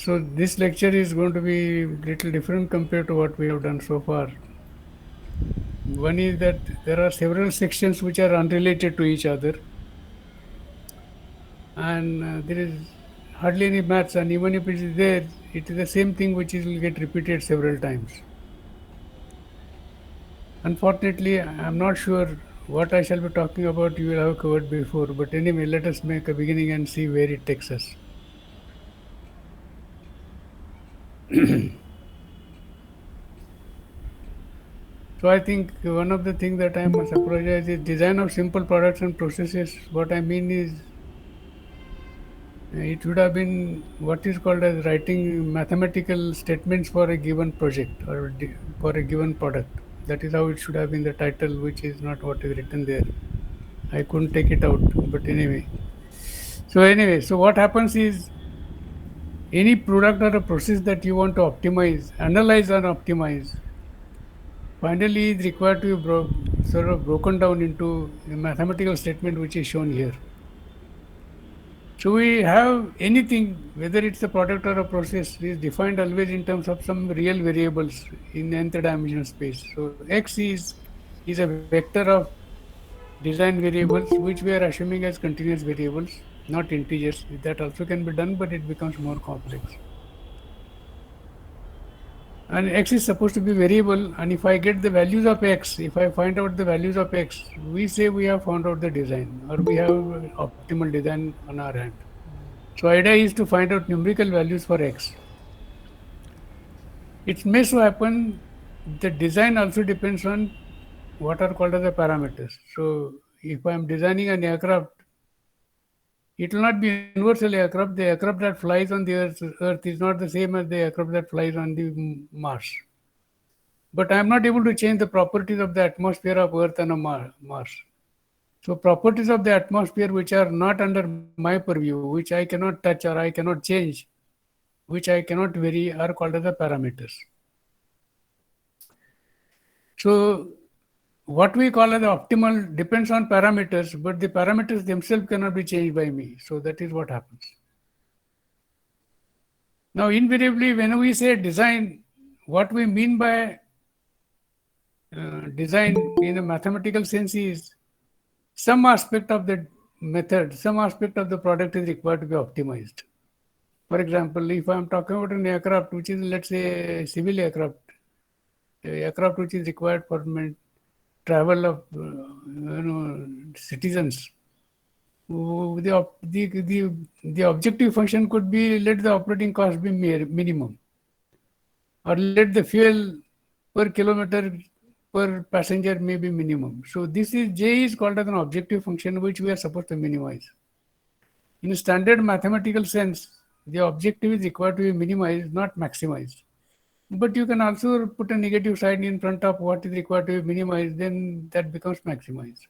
So this lecture is going to be little different compared to what we have done so far. One is that there are several sections which are unrelated to each other, and there is hardly any maths, and even if it is there, it is the same thing which will get repeated several times. Unfortunately, I am not sure what I shall be talking about you will have covered before, but anyway, let us make a beginning and see where it takes us. So I think one of the things that I must apologize is design of simple products and processes. What I mean is it should have been what is called as writing mathematical statements for a given project or for a given product. That is how it should have been the title, which is not what is written there. I couldn't take it out, but anyway. So what happens is any product or a process that you want to optimize, analyze and optimize, finally is required to be sort of broken down into a mathematical statement which is shown here. So we have anything, whether it's a product or a process, is defined always in terms of some real variables in nth dimensional space. So x is a vector of design variables which we are assuming as continuous variables, not integers. That also can be done, but it becomes more complex. And x is supposed to be variable, and if I get the values of x, if I find out the values of x, we say we have found out the design, or we have optimal design on our hand. So idea is to find out numerical values for x. It may so happen the design also depends on what are called as the parameters. So if I am designing an aircraft, it will not be universal aircraft. The aircraft that flies on the Earth is not the same as the aircraft that flies on the Mars. But I am not able to change the properties of the atmosphere of Earth and Mars. So properties of the atmosphere which are not under my purview, which I cannot touch or I cannot change, which I cannot vary, are called as the parameters. So what we call as the optimal depends on parameters, but the parameters themselves cannot be changed by me. So that is what happens. Now invariably when we say design, what we mean by design in a mathematical sense is some aspect of the method, some aspect of the product is required to be optimized. For example, if I am talking about an aircraft, which is, let's say, a civil aircraft, aircraft which is required for travel of citizens, the objective function could be let the operating cost be minimum, or let the fuel per kilometer per passenger may be minimum. So this is J is called as an objective function which we are supposed to minimize. In a standard mathematical sense, the objective is required to be minimized, not maximized. But you can also put a negative sign in front of what is required to be minimized, then that becomes maximized.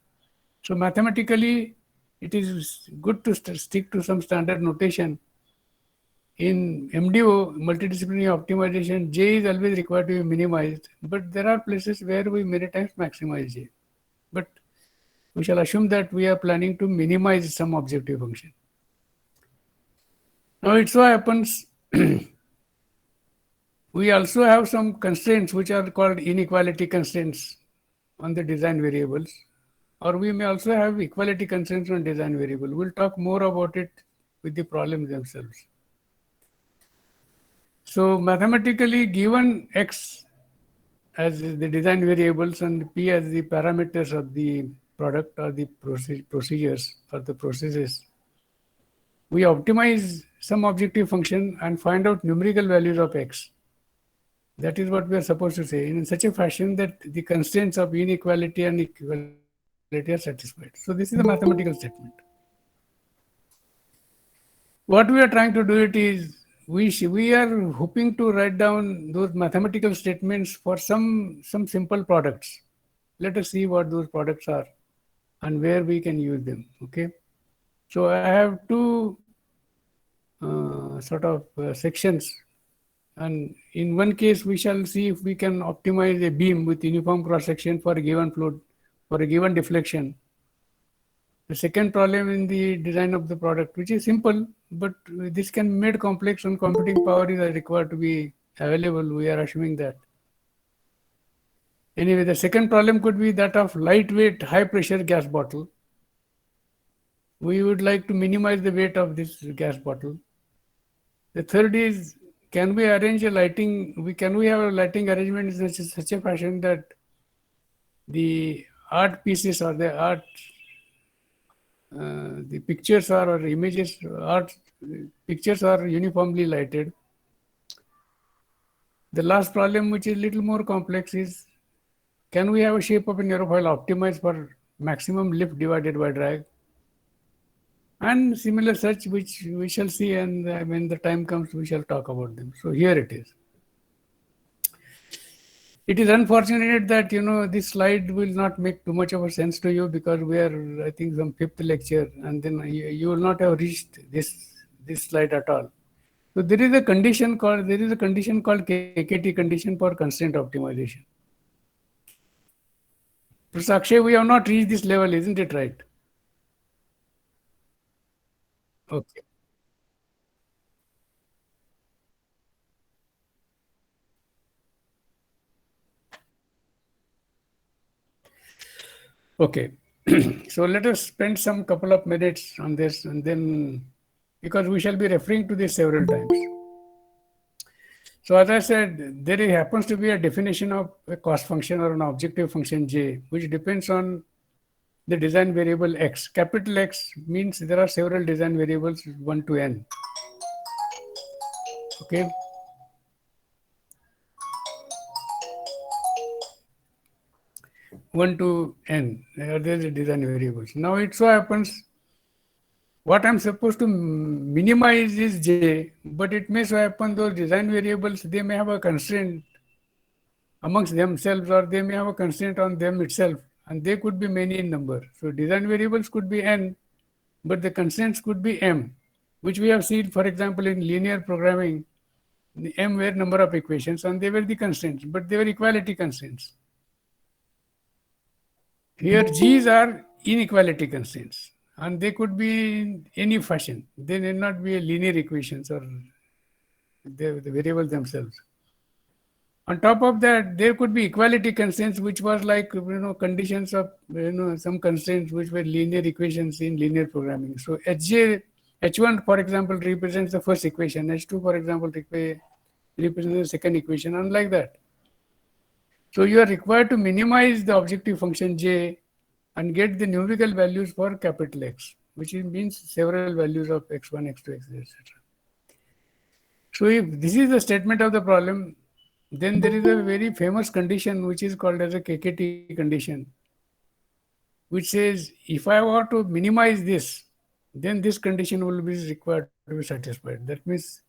So mathematically, it is good to stick to some standard notation. In MDO, multidisciplinary optimization, J is always required to be minimized, but there are places where we many times maximize J. But we shall assume that we are planning to minimize some objective function. Now it so happens we also have some constraints which are called inequality constraints on the design variables, or we may also have equality constraints on design variable. We'll talk more about it with the problems themselves. So mathematically, given x as the design variables and p as the parameters of the product or the procedures or the processes, we optimize some objective function and find out numerical values of x. That is what we are supposed to say in such a fashion that the constraints of inequality and equality are satisfied. So this is a mathematical statement. What we are trying to do it is we are hoping to write down those mathematical statements for some simple products. Let us see what those products are and where we can use them. Okay. So I have two sections, and in one case we shall see if we can optimize a beam with uniform cross section for a given float, for a given deflection. The second problem in the design of the product, which is simple, but this can be made complex when computing power is required to be available. We are assuming that. Anyway, the second problem could be that of lightweight, high pressure gas bottle. We would like to minimize the weight of this gas bottle. The third is, can we arrange a lighting? Can we have a lighting arrangement in such a fashion that the art pieces or the pictures or images, art pictures are uniformly lighted. The last problem, which is a little more complex, is can we have a shape of an aerofoil optimized for maximum lift divided by drag? And similar such, which we shall see, and when the time comes, we shall talk about them. So here it is. It is unfortunate that this slide will not make too much of a sense to you because we are, I think, some fifth lecture, and then you will not have reached this slide at all. So there is a condition called KKT, condition for constraint optimization. So Akshay, we have not reached this level, isn't it right? Okay. Okay. So let us spend some couple of minutes on this, and then because we shall be referring to this several times. So as I said, there happens to be a definition of a cost function or an objective function J, which depends on the design variable X. Capital X means there are several design variables 1 to n. Okay. 1 to n. There are the design variables. Now it so happens what I'm supposed to minimize is J, but it may so happen those design variables, they may have a constraint amongst themselves, or they may have a constraint on them itself, and they could be many in number. So design variables could be n, but the constraints could be m, which we have seen, for example, in linear programming. The m were number of equations, and they were the constraints, but they were equality constraints. Here, G's are inequality constraints, and they could be in any fashion. They need not be linear equations or the variables themselves. On top of that, there could be equality constraints, which was like conditions of some constraints which were linear equations in linear programming. So H1, for example, represents the first equation. H2, for example, represents the second equation, and like that. So you are required to minimize the objective function J and get the numerical values for capital X, which means several values of x1, x2, x3, etc. So if this is the statement of the problem, then there is a very famous condition which is called as a KKT condition, which says if I want to minimize this, then this condition will be required to be satisfied. That means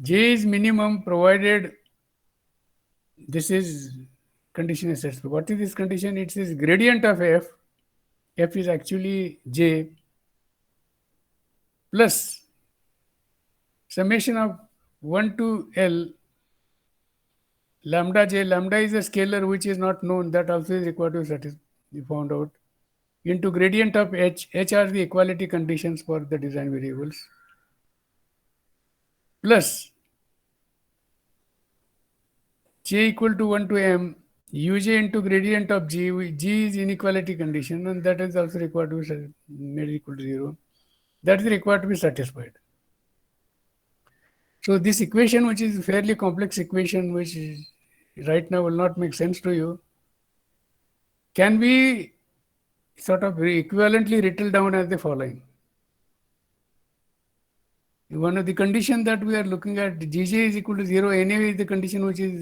J is minimum provided this is condition is satisfied. What is this condition? It says gradient of f. F is actually J plus summation of 1 to L lambda J. Lambda is a scalar which is not known, that also is required to be found out, into gradient of H. H are the equality conditions for the design variables, plus J equal to 1 to M, Uj into gradient of G. G is inequality condition, and that is also required to be made equal to 0. That is required to be satisfied. So this equation, which is a fairly complex equation, which right now will not make sense to you, can be sort of equivalently written down as the following. One of the condition that we are looking at, Gj is equal to 0, anyway is the condition which is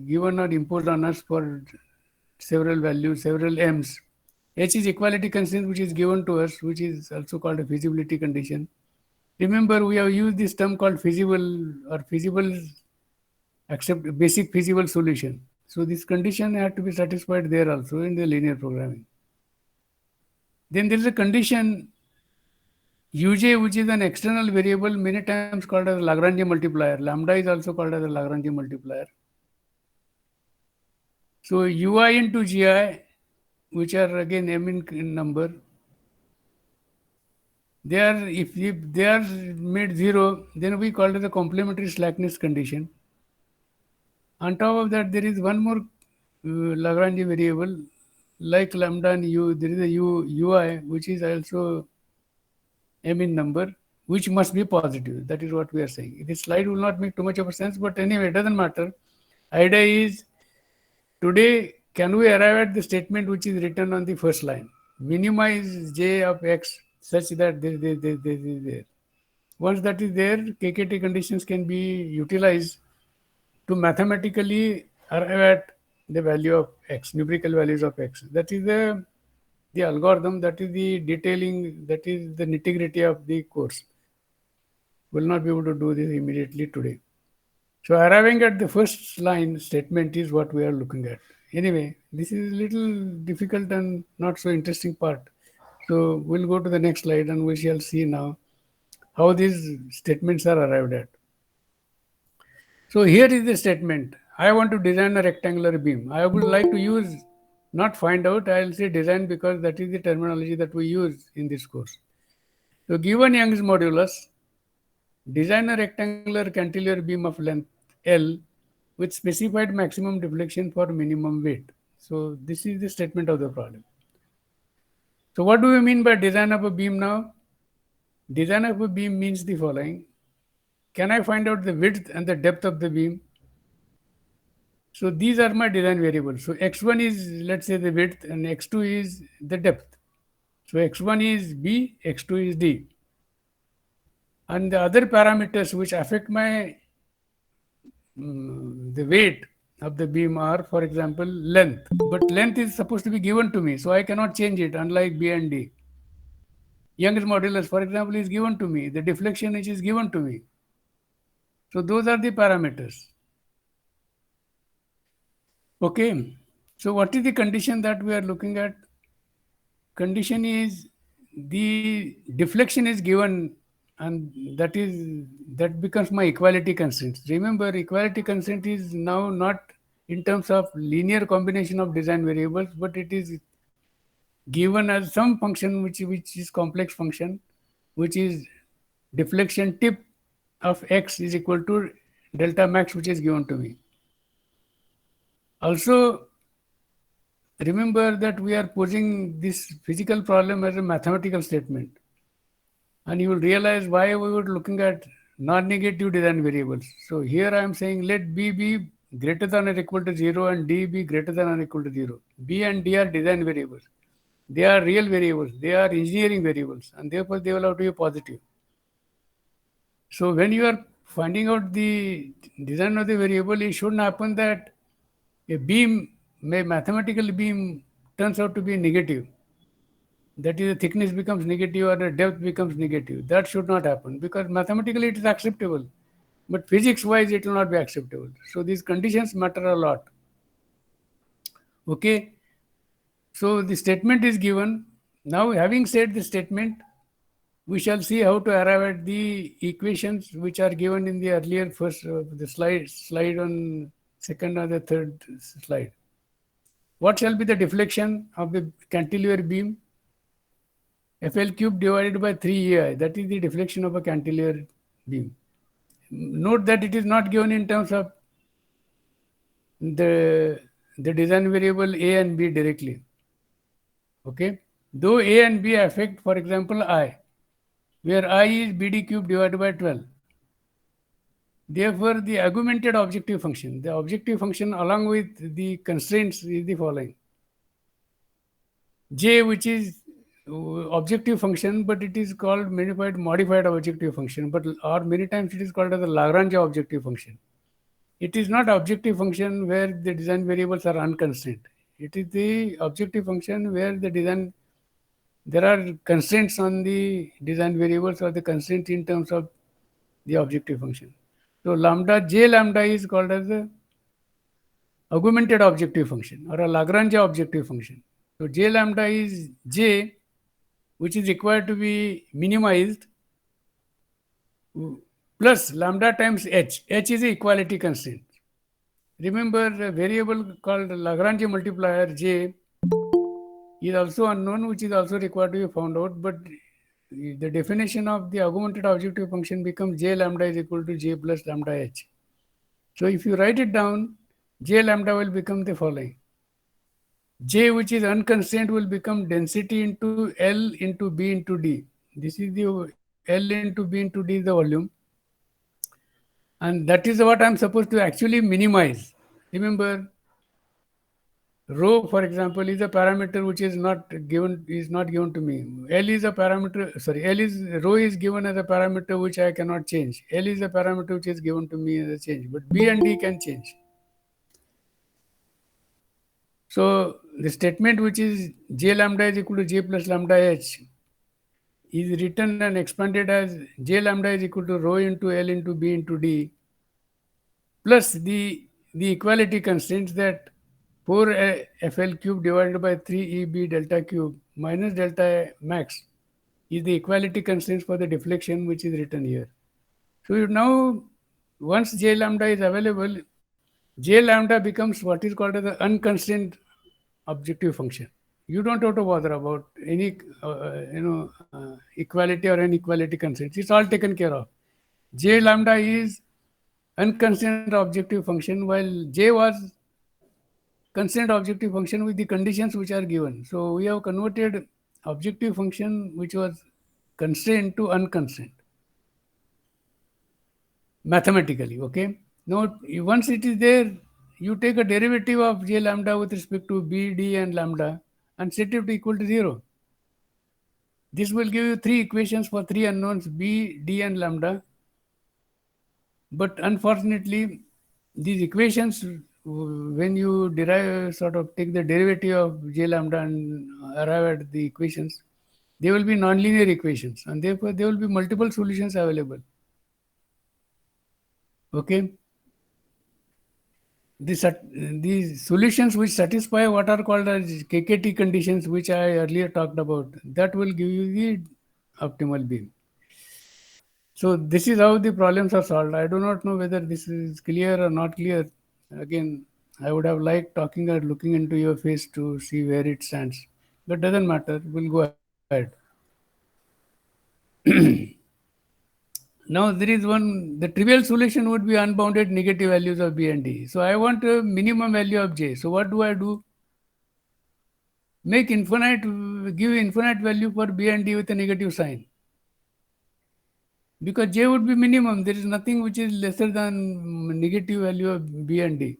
given or imposed on us for several values, several m's. H is equality constraint which is given to us, which is also called a feasibility condition. Remember, we have used this term called feasible or feasible accept basic feasible solution. So this condition had to be satisfied there also in the linear programming. Then there is a condition Uj, which is an external variable, many times called as Lagrange multiplier. Lambda is also called as a Lagrange multiplier. So Ui into Gi, which are again m in number, if they are made zero, then we call it the complementary slackness condition. On top of that, there is one more Lagrange variable like lambda and u. There is a ui which is also m in number, which must be positive. That is what we are saying. This slide will not make too much of a sense, but anyway, it doesn't matter. Idea is today, can we arrive at the statement which is written on the first line? Minimize j of x such that this is there. Once that is there, KKT conditions can be utilized to mathematically arrive at the value of x, numerical values of x. That is the algorithm, that is the detailing, that is the nitty-gritty of the course. Will not be able to do this immediately today. So arriving at the first line statement is what we are looking at. Anyway, this is a little difficult and not so interesting part. So we'll go to the next slide and we shall see now how these statements are arrived at. So here is the statement. I want to design a rectangular beam. I would like to use, not find out, I'll say design because that is the terminology that we use in this course. So given Young's modulus, design a rectangular cantilever beam of length L with specified maximum deflection for minimum weight. So this is the statement of the problem. So what do we mean by design of a beam now? Design of a beam means the following. Can I find out the width and the depth of the beam? So these are my design variables. So x1 is, let's say, the width, and x2 is the depth. So x1 is B, x2 is D. And the other parameters which affect my the weight of the beam are, for example, length. But length is supposed to be given to me, so I cannot change it, unlike B and D. Young's modulus, for example, is given to me. The deflection which is given to me. So those are the parameters. Okay. So what is the condition that we are looking at? Condition is the deflection is given, and that becomes my equality constraint. Remember, equality constraint is now not in terms of linear combination of design variables, but it is given as some function which is complex function, which is deflection tip of x is equal to delta max, which is given to me. Also, remember that we are posing this physical problem as a mathematical statement. And you will realize why we were looking at non-negative design variables. So here I am saying let B be greater than or equal to 0 and D be greater than or equal to 0. B and D are design variables. They are real variables. They are engineering variables, and therefore they will have to be positive. So when you are finding out the design of the variable, it shouldn't happen that a beam, mathematical beam, turns out to be negative. That is, the thickness becomes negative or the depth becomes negative. That should not happen because mathematically it is acceptable, but physics wise it will not be acceptable. So these conditions matter a lot. Okay. So the statement is given. Now, having said the statement, we shall see how to arrive at the equations which are given in the earlier first the slide on second or the third slide. What shall be the deflection of the cantilever beam? FL cube divided by 3EI. That is the deflection of a cantilever beam. Note that it is not given in terms of the design variable A and B directly. Okay. Though A and B affect, for example, I, where I is BD cube divided by 12. Therefore, the augmented objective function, the objective function along with the constraints is the following. J, which is objective function, but it is called modified objective function, but or many times it is called as the Lagrange objective function. It is not objective function where the design variables are unconstrained. It is the objective function where there are constraints on the design variables or the constraints in terms of the objective function. So J lambda is called as the augmented objective function or a Lagrange objective function. So J lambda is J, which is required to be minimized, plus lambda times H. H is the equality constraint. Remember, a variable called Lagrange multiplier J is also unknown, which is also required to be found out, but the definition of the augmented objective function becomes J lambda is equal to J plus lambda H. So if you write it down, J lambda will become the following. J, which is unconstrained, will become density into L into B into D. This is the L into B into D is the volume. And that is what I'm supposed to actually minimize. Remember, rho, for example, is a parameter which is not given to me. L is a parameter, sorry, rho is given as a parameter which I cannot change. L is a parameter which is given to me as a change, but B and D can change. So the statement which is J lambda is equal to J plus lambda H is written and expanded as J lambda is equal to rho into L into B into D plus the equality constraints that 4 FL cube divided by 3 EB delta cube minus delta max is the equality constraints for the deflection which is written here. So now once J lambda is available, J lambda becomes what is called as the unconstrained objective function. You don't have to bother about any equality or inequality constraints. It's all taken care of. J lambda is unconstrained objective function, while J was constrained objective function with the conditions which are given. So we have converted objective function which was constrained to unconstrained mathematically. Okay. Now once it is there, you take a derivative of J lambda with respect to B, D and lambda and set it to equal to 0. This will give you 3 equations for 3 unknowns B, D and lambda. But unfortunately, these equations, when you take the derivative of J lambda and arrive at the equations, they will be nonlinear equations and therefore there will be multiple solutions available. Okay. These solutions which satisfy what are called as KKT conditions, which I earlier talked about, that will give you the optimal beam. So this is how the problems are solved. I do not know whether this is clear or not clear. Again, I would have liked talking or looking into your face to see where it stands. But doesn't matter. We'll go ahead. Now there is one, the trivial solution would be unbounded negative values of B and D. So I want a minimum value of J. So what do? Give infinite value for B and D with a negative sign. Because J would be minimum. There is nothing which is lesser than negative value of B and D.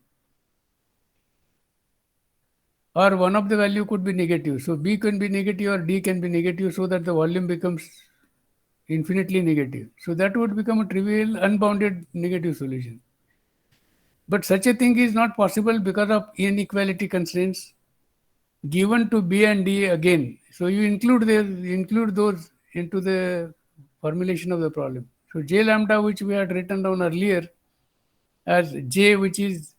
Or one of the value could be negative. So B can be negative or D can be negative so that the volume becomes infinitely negative. So that would become a trivial unbounded negative solution. But such a thing is not possible because of inequality constraints given to B and D again. So you include those into the formulation of the problem. So J lambda, which we had written down earlier as J, which is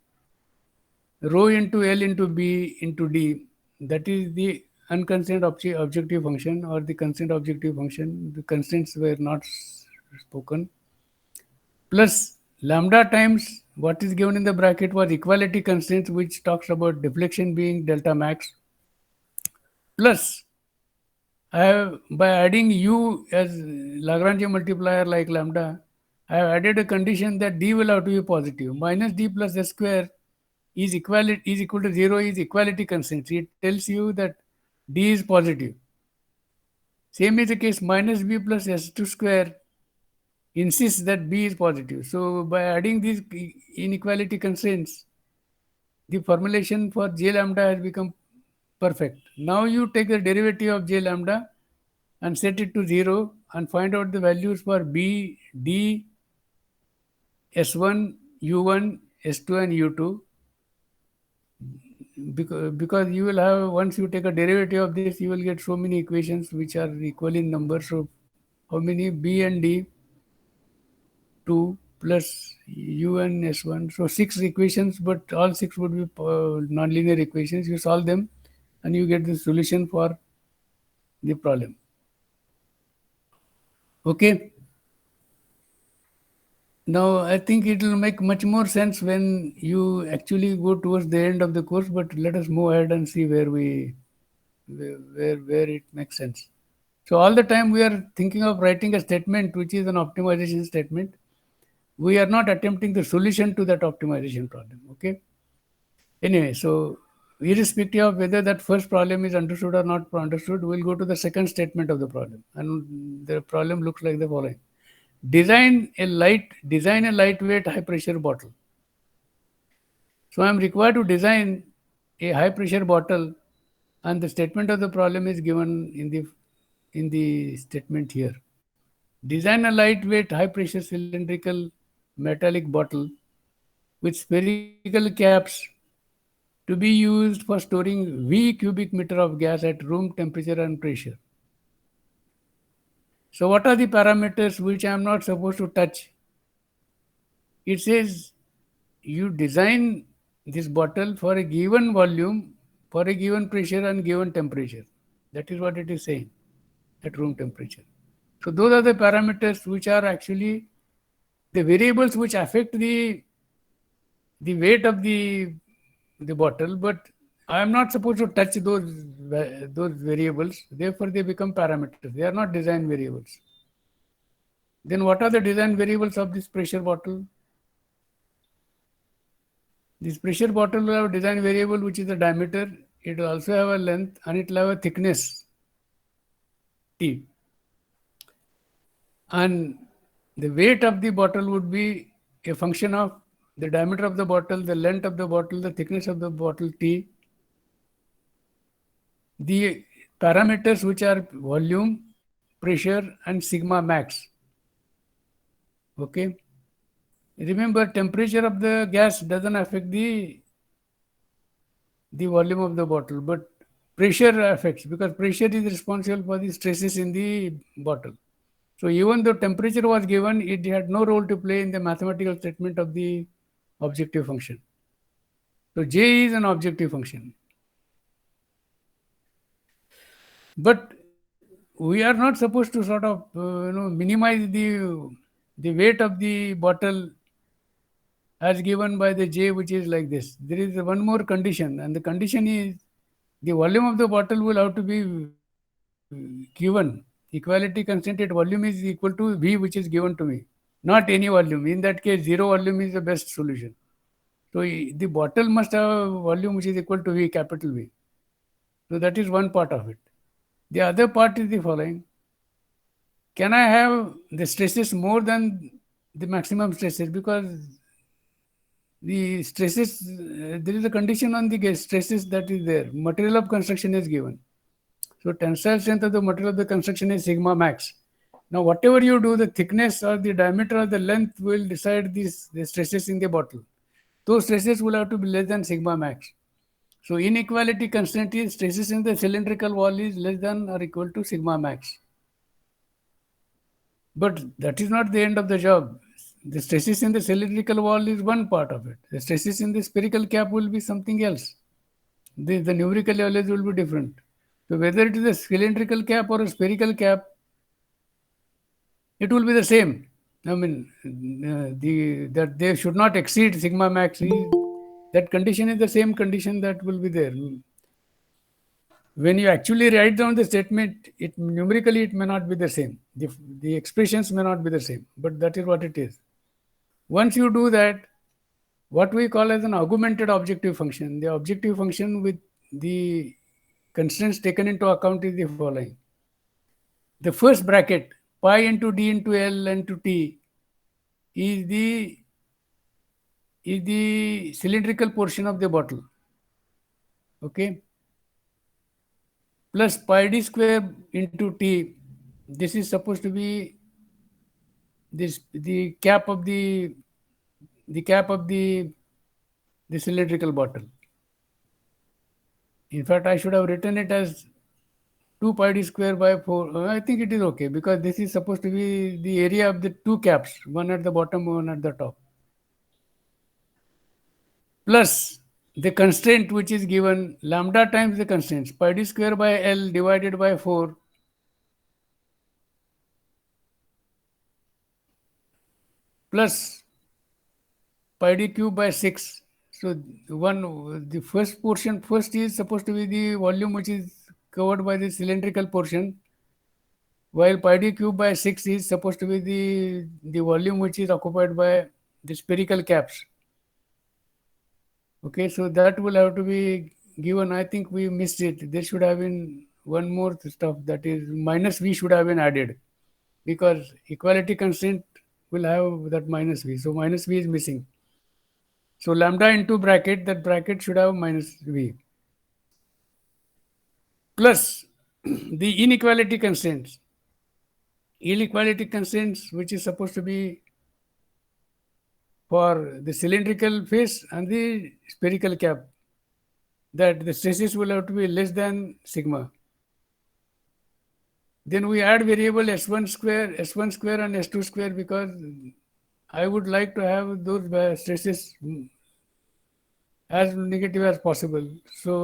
rho into L into B into D, that is the unconstrained objective function or the constrained objective function. The constraints were not spoken. Plus lambda times what is given in the bracket was equality constraints, which talks about deflection being delta max. Plus I have, by adding U as Lagrange multiplier like lambda, I have added a condition that D will have to be positive. Minus D plus S square is equal to 0 is equality constraint. It tells you that D is positive. Same is the case, minus B plus S2 square insists that B is positive. So by adding these inequality constraints, the formulation for J lambda has become perfect. Now you take the derivative of J lambda and set it to 0 and find out the values for B, D, S1, U1, S2 and U2. Because you will have, once you take a derivative of this, you will get so many equations which are equal in number. So how many? B and D 2 plus U and S1. So 6 equations, but all 6 would be nonlinear equations. You solve them and you get the solution for the problem. Okay. Now, I think it will make much more sense when you actually go towards the end of the course, but let us move ahead and see where it makes sense. So all the time we are thinking of writing a statement which is an optimization statement. We are not attempting the solution to that optimization problem. Okay. Anyway, so irrespective of whether that first problem is understood or not understood, we'll go to the second statement of the problem. And the problem looks like the following. Design a lightweight high pressure bottle. So I'm required to design a high pressure bottle, and the statement of the problem is given in the statement here. Design a lightweight high pressure cylindrical metallic bottle with spherical caps to be used for storing V cubic meter of gas at room temperature and pressure. So what are the parameters which I am not supposed to touch? It says you design this bottle for a given volume, for a given pressure and given temperature. That is what it is saying at room temperature. So those are the parameters which are actually the variables which affect the weight of the bottle, but I am not supposed to touch those variables. Therefore, they become parameters. They are not design variables. Then, what are the design variables of this pressure bottle? This pressure bottle will have a design variable which is the diameter. It will also have a length and it will have a thickness T. And the weight of the bottle would be a function of the diameter of the bottle, the length of the bottle, the thickness of the bottle T, the parameters which are volume, pressure, and sigma max. Okay. Remember, temperature of the gas doesn't affect the volume of the bottle, but pressure affects, because pressure is responsible for the stresses in the bottle. So even though temperature was given, it had no role to play in the mathematical statement of the objective function. So J is an objective function. But we are not supposed to sort of minimize the weight of the bottle as given by the J, which is like this. There is one more condition, and the condition is the volume of the bottle will have to be given. Equality constant at volume is equal to V, which is given to me, not any volume. In that case, zero volume is the best solution. So the bottle must have a volume which is equal to V, capital V. So that is one part of it. The other part is the following. Can I have the stresses more than the maximum stresses? Because the stresses, there is a condition on the stresses that is there. Material of construction is given. So tensile strength of the material of the construction is sigma max. Now, whatever you do, the thickness or the diameter or the length will decide the stresses in the bottle. Those stresses will have to be less than sigma max. So inequality constant is stresses in the cylindrical wall is less than or equal to sigma max. But that is not the end of the job. The stresses in the cylindrical wall is one part of it. The stresses in the spherical cap will be something else. The numerical values will be different. So whether it is a cylindrical cap or a spherical cap, it will be the same. I mean, that they should not exceed sigma max. That condition is the same condition that will be there. When you actually write down the statement, it numerically it may not be the same. The expressions may not be the same, but that is what it is. Once you do that, what we call as an augmented objective function, the objective function with the constraints taken into account is the following. The first bracket, pi into d into L into T, is the cylindrical portion of the bottle. Okay. Plus pi d square into T. This is supposed to be the cap of the cylindrical bottle. In fact, I should have written it as 2 pi d square by 4. I think it is okay, because this is supposed to be the area of the two caps, one at the bottom, one at the top. Plus the constraint which is given, lambda times the constraints, pi d square by L divided by 4 plus pi d cube by 6. So the first portion, first is supposed to be the volume which is covered by the cylindrical portion. while pi d cube by 6 is supposed to be the volume which is occupied by the spherical caps. Okay, so that will have to be given. I think we missed it. There should have been one more stuff, that is minus v should have been added, because equality constraint will have that minus v. So minus v is missing. So lambda into bracket, that bracket should have minus v. Plus the inequality constraints. Inequality constraints, which is supposed to be for the cylindrical face and the spherical cap, that the stresses will have to be less than sigma. Then we add variable S1 square and S2 square, because I would like to have those stresses as negative as possible. So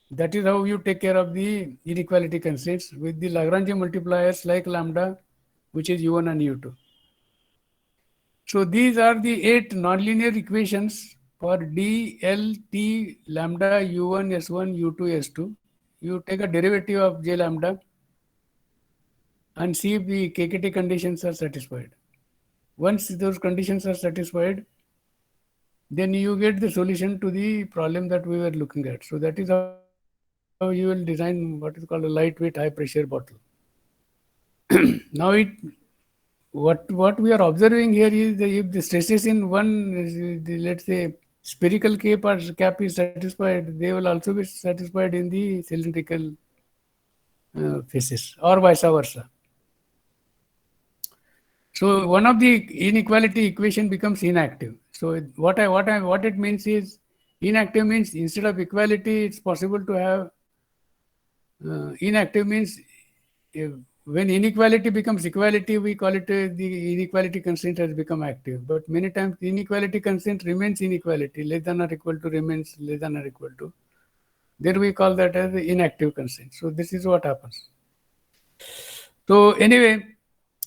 that is how you take care of the inequality constraints with the Lagrange multipliers like lambda, which is U1 and U2. So these are the 8 nonlinear equations for D, L, T, lambda, U1, S1, U2, S2. You take a derivative of J lambda and see if the KKT conditions are satisfied. Once those conditions are satisfied, then you get the solution to the problem that we were looking at. So that is how you will design what is called a lightweight high pressure bottle. Now what we are observing here is if the stresses in one, let's say spherical cap is satisfied, they will also be satisfied in the cylindrical faces, or vice versa. So one of the inequality equation becomes inactive. So what it means is, inactive means instead of equality, it's possible to have inactive means when inequality becomes equality, we call it the inequality constraint has become active. But many times inequality constraint remains inequality, less than or equal to remains less than or equal to. Then we call that as the inactive constraint. So this is what happens. So anyway,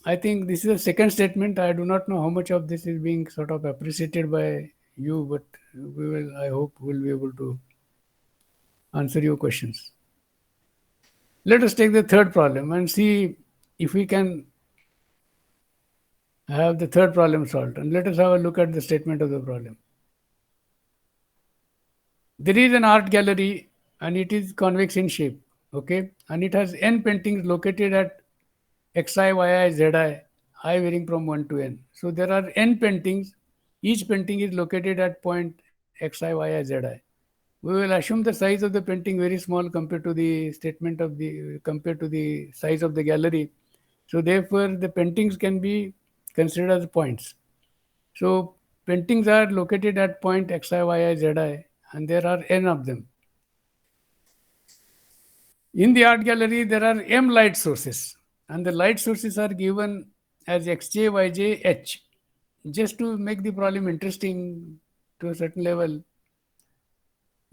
I think this is a second statement. I do not know how much of this is being sort of appreciated by you, but I hope we'll be able to answer your questions. Let us take the third problem and see if we can have the third problem solved. And let us have a look at the statement of the problem. There is an art gallery and it is convex in shape, okay? And it has n paintings located at xi, yi, zi, I varying from 1 to n. So there are n paintings. Each painting is located at point xi, yi, zi. We will assume the size of the painting very small compared to the size of the gallery. So therefore, the paintings can be considered as points. So paintings are located at point xi, yi, zi, and there are n of them. In the art gallery, there are m light sources, and the light sources are given as xj, yj, h. Just to make the problem interesting to a certain level,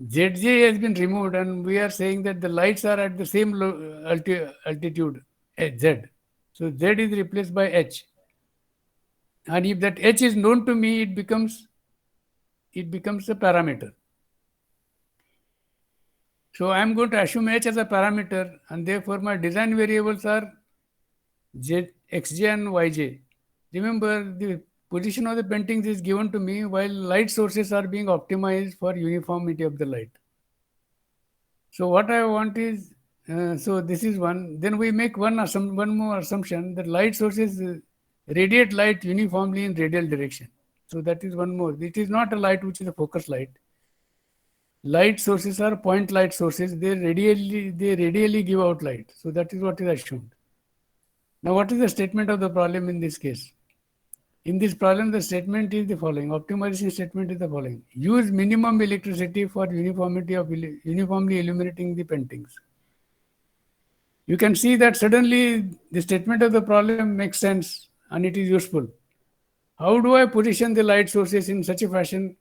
zj has been removed, and we are saying that the lights are at the same altitude as z. So z is replaced by h. And if that h is known to me, it becomes a parameter. So I am going to assume h as a parameter, and therefore my design variables are xj and yj. Remember, the position of the paintings is given to me while light sources are being optimized for uniformity of the light. So what I want is, so this is one. Then we make one more assumption that light sources radiate light uniformly in radial direction. So that is one more. It is not a light which is a focus light. Light sources are point light sources. They radially give out light. So that is what is assumed. Now, what is the statement of the problem in this case? In this problem, the statement is the following. Optimization statement is the following. Use minimum electricity for uniformly illuminating the paintings. You can see that suddenly the statement of the problem makes sense and it is useful. How do I position the light sources in such a fashion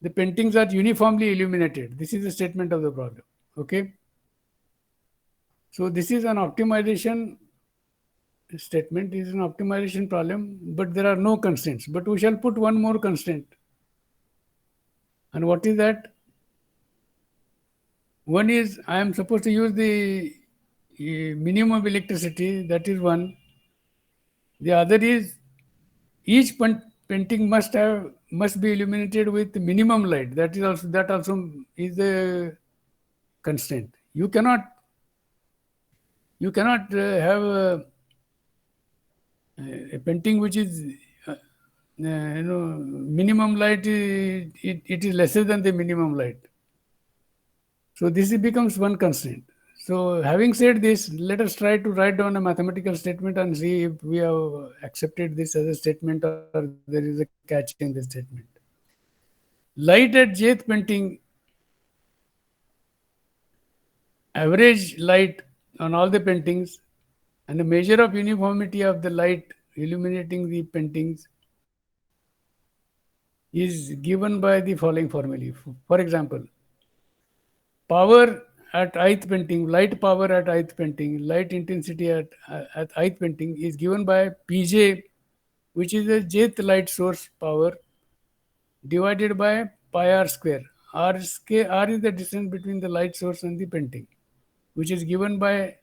the paintings are uniformly illuminated? This is the statement of the problem. Okay. So this is an optimization statement, is an optimization problem, but there are no constraints. But we shall put one more constraint. And what is that? One is I am supposed to use the minimum electricity, that is one. The other is each painting must be illuminated with minimum light. That also is a constraint. You cannot have a painting which is minimum light. It is lesser than the minimum light. So this becomes one constraint. So having said this, let us try to write down a mathematical statement and see if we have accepted this as a statement or there is a catch in this statement. Light at jth painting, average light on all the paintings, and a measure of uniformity of the light illuminating the paintings is given by the following formulae. For example, power at ith painting, light power at ith painting, light intensity at ith painting is given by Pj, which is the jth light source power, divided by pi r square. R is the distance between the light source and the painting, which is given by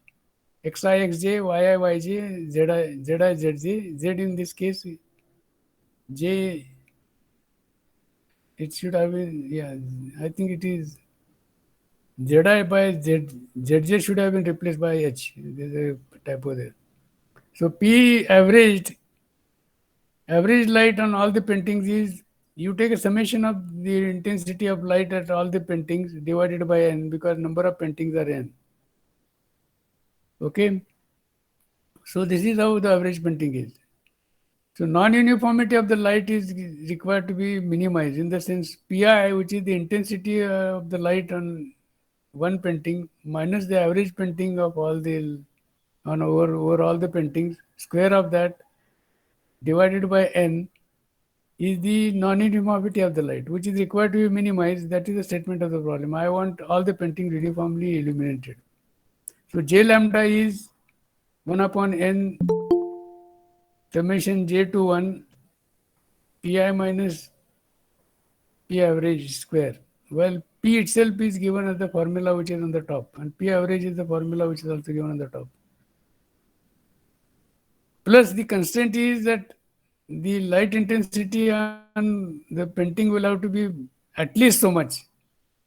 xi xj, yi yj, zi zj. Z in this case, j, it should have been, yeah, I think it is Zi by Z, Zj should have been replaced by H. There's a typo there. So average light on all the paintings is, you take a summation of the intensity of light at all the paintings divided by n, because number of paintings are n. Okay. So this is how the average painting is. So non-uniformity of the light is required to be minimized, in the sense Pi, which is the intensity of the light on one painting minus the average painting of all the over all the paintings, square of that divided by n is the non-uniformity of the light, which is required to be minimized. That is the statement of the problem. I want all the paintings uniformly illuminated. So J lambda is 1 upon n summation j to 1 Pi minus P average square. Well, P itself is given as the formula which is on the top, and P average is the formula which is also given on the top. Plus the constraint is that the light intensity on the painting will have to be at least so much.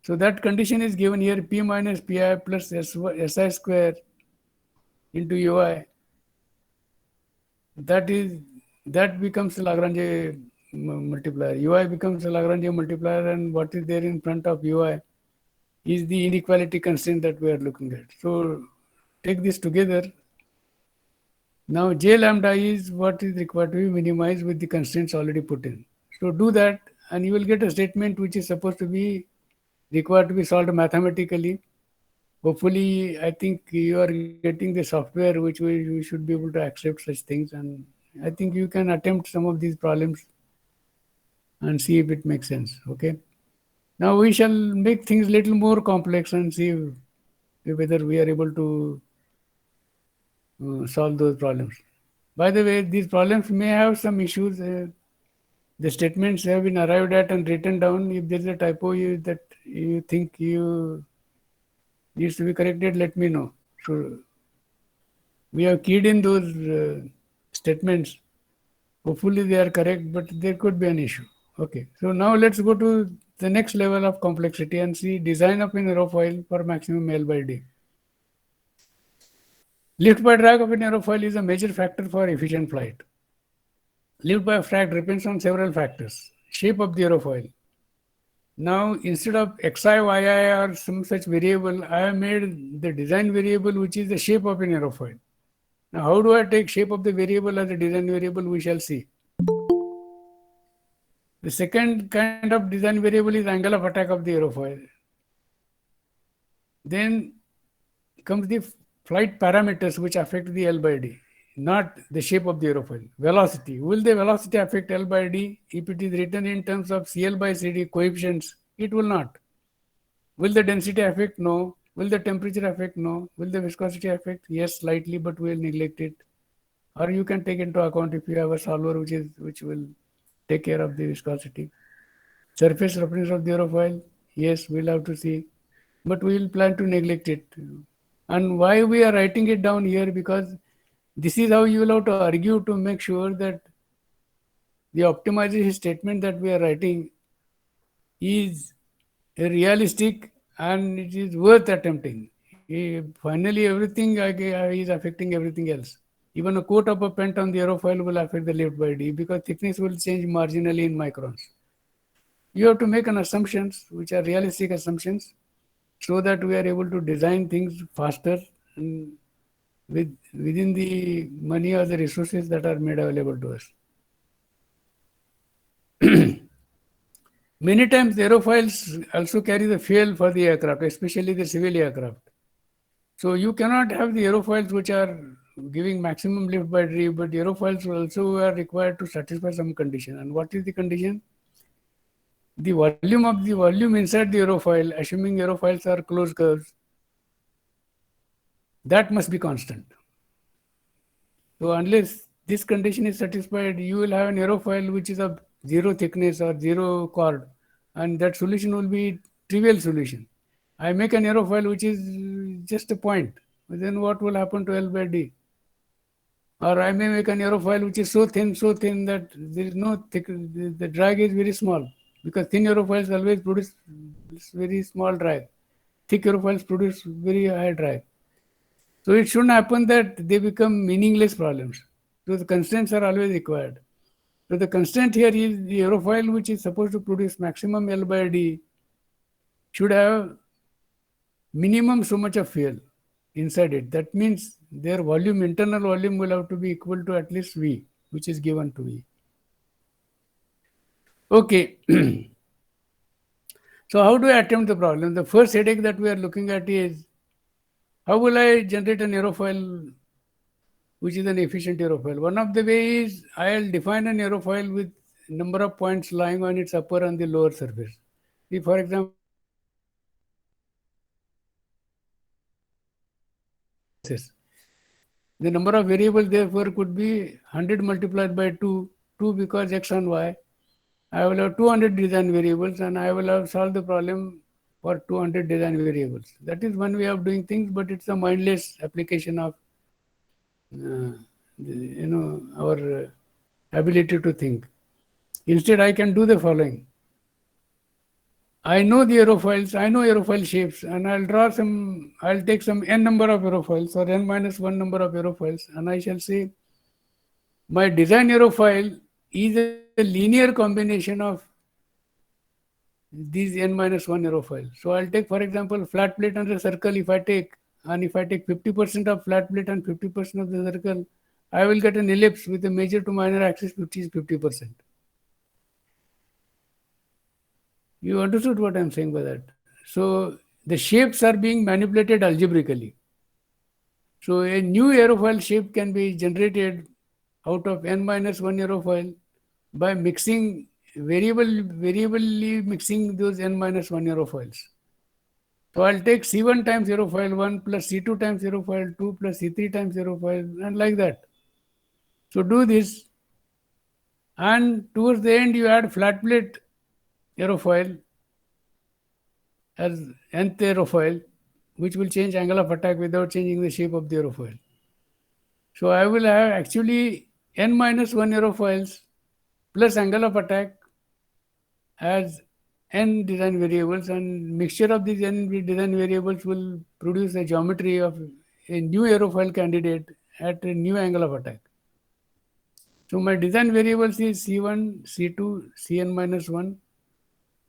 So that condition is given here, P minus Pi plus Si square into Ui. That becomes a Lagrange multiplier. Ui becomes a Lagrange multiplier, and what is there in front of Ui is the inequality constraint that we are looking at. So take this together. Now J lambda is what is required to be minimized with the constraints already put in. So do that and you will get a statement which is supposed to be required to be solved mathematically. Hopefully, I think you are getting the software which we should be able to accept such things, and I think you can attempt some of these problems and see if it makes sense. Okay. Now we shall make things little more complex and see whether we are able to solve those problems. By the way, these problems may have some issues. The statements have been arrived at and written down. If there is a typo that you think you needs to be corrected, let me know. So we have keyed in those statements. Hopefully they are correct, but there could be an issue. Okay, so now let's go to the next level of complexity and see design of an aerofoil for maximum L by D. Lift by drag of an aerofoil is a major factor for efficient flight. Lift by drag depends on several factors. Shape of the aerofoil. Now, instead of xi, yi or some such variable, I have made the design variable which is the shape of an aerofoil. Now, how do I take shape of the variable as a design variable? We shall see. The second kind of design variable is angle of attack of the aerofoil. Then comes the flight parameters which affect the L by D, not the shape of the aerofoil. Velocity. Will the velocity affect L by D? If it is written in terms of CL by CD coefficients, it will not. Will the density affect? No. Will the temperature affect? No. Will the viscosity affect? Yes, slightly, but we will neglect it. Or you can take into account if you have a solver which will take care of the viscosity. Surface roughness of the aerofoil, yes, we'll have to see, but we will plan to neglect it. And why we are writing it down here? Because this is how you will have to argue to make sure that the optimization statement that we are writing is realistic and it is worth attempting. Finally, everything is affecting everything else. Even a coat of a paint on the aerofoil will affect the lift by D because thickness will change marginally in microns. You have to make an assumptions which are realistic assumptions so that we are able to design things faster and within the money or the resources that are made available to us. Many times the aerofoils also carry the fuel for the aircraft, especially the civil aircraft. So you cannot have the aerofoils which are giving maximum lift by drag, but aerofoils also are required to satisfy some condition. And what is the condition? The volume inside the aerofoil, assuming aerofoils are closed curves, that must be constant. So unless this condition is satisfied, you will have an aerofoil which is of zero thickness or zero chord, and that solution will be trivial solution. I make an aerofoil which is just a point, then what will happen to L by D? Or I may make an aerofoil which is so thin that there is no thick, the drag is very small, because thin aerofoils always produce very small drag. Thick aerofoils produce very high drag. So it shouldn't happen that they become meaningless problems. So the constraints are always required. So the constraint here is the aerofoil which is supposed to produce maximum L by D should have minimum so much of fuel inside it. That means their volume, internal volume will have to be equal to at least V, which is given to V. Okay. So how do I attempt the problem? The first headache that we are looking at is how will I generate an aerofoil which is an efficient aerofoil? One of the ways is I'll define an aerofoil with number of points lying on its upper and the lower surface. See, for example, the number of variables therefore could be 100 multiplied by 2, 2 because x and y. I will have 200 design variables and I will have solved the problem for 200 design variables. That is one way of doing things, but it's a mindless application of our ability to think. Instead, I can do the following. I know the aerofoils, I know aerofoil shapes, and I'll take some n number of aerofoils or n minus 1 number of aerofoils, and I shall say my design aerofoil is a linear combination of these n minus 1 aerofoils. So I'll take, for example, flat plate and a circle. If I take 50% of flat plate and 50% of the circle, I will get an ellipse with a major to minor axis, which is 50%. You understood what I'm saying by that? So the shapes are being manipulated algebraically. So a new aerofoil shape can be generated out of n minus 1 aerofoil by mixing variably mixing those n minus 1 aerofoils. So I'll take C1 times aerofoil 1 plus C2 times aerofoil 2 plus C3 times aerofoil, and like that. So do this, and towards the end you add flat plate aerofoil as nth aerofoil, which will change angle of attack without changing the shape of the aerofoil. So I will have actually n minus 1 aerofoils plus angle of attack as n design variables, and mixture of these n design variables will produce a geometry of a new aerofoil candidate at a new angle of attack. So my design variables is C1, C2, Cn minus 1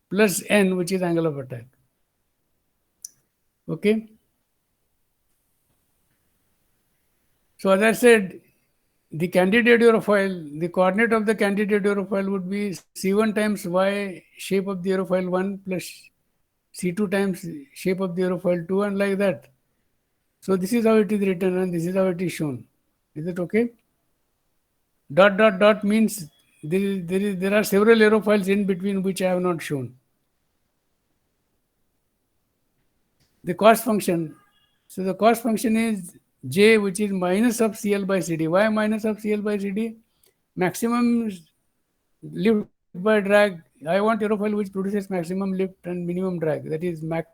plus n, which is angle of attack. Okay. So as I said, the candidate aerofoil, the coordinate of the candidate aerofoil would be C1 times y shape of the aerofoil 1 plus C2 times shape of the aerofoil 2, and like that. So this is how it is written and this is how it is shown. Is it okay? Dot dot dot means there are several aerofoils in between which I have not shown. The cost function. So the cost function is J, which is minus of CL by CD. Why minus of CL by CD? Maximum lift by drag. I want aerofoil which produces maximum lift and minimum drag. That is max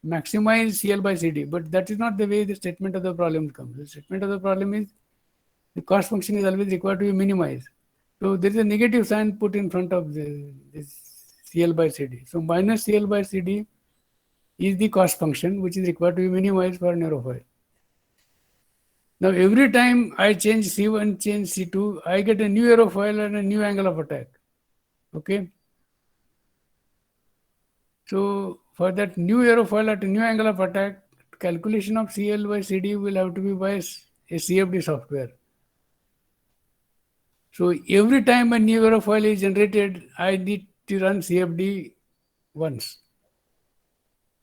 maximize CL by CD, but that is not the way the statement of the problem comes. The statement of the problem is the cost function is always required to be minimized. So there is a negative sign put in front of this CL by CD. So minus CL by CD is the cost function which is required to be minimized for an aerofoil. Now every time I change C1, change C2, I get a new aerofoil and a new angle of attack. Okay. So for that new aerofoil at a new angle of attack, calculation of CL by CD will have to be by a CFD software. So every time a new aerofoil is generated, I need to run CFD once.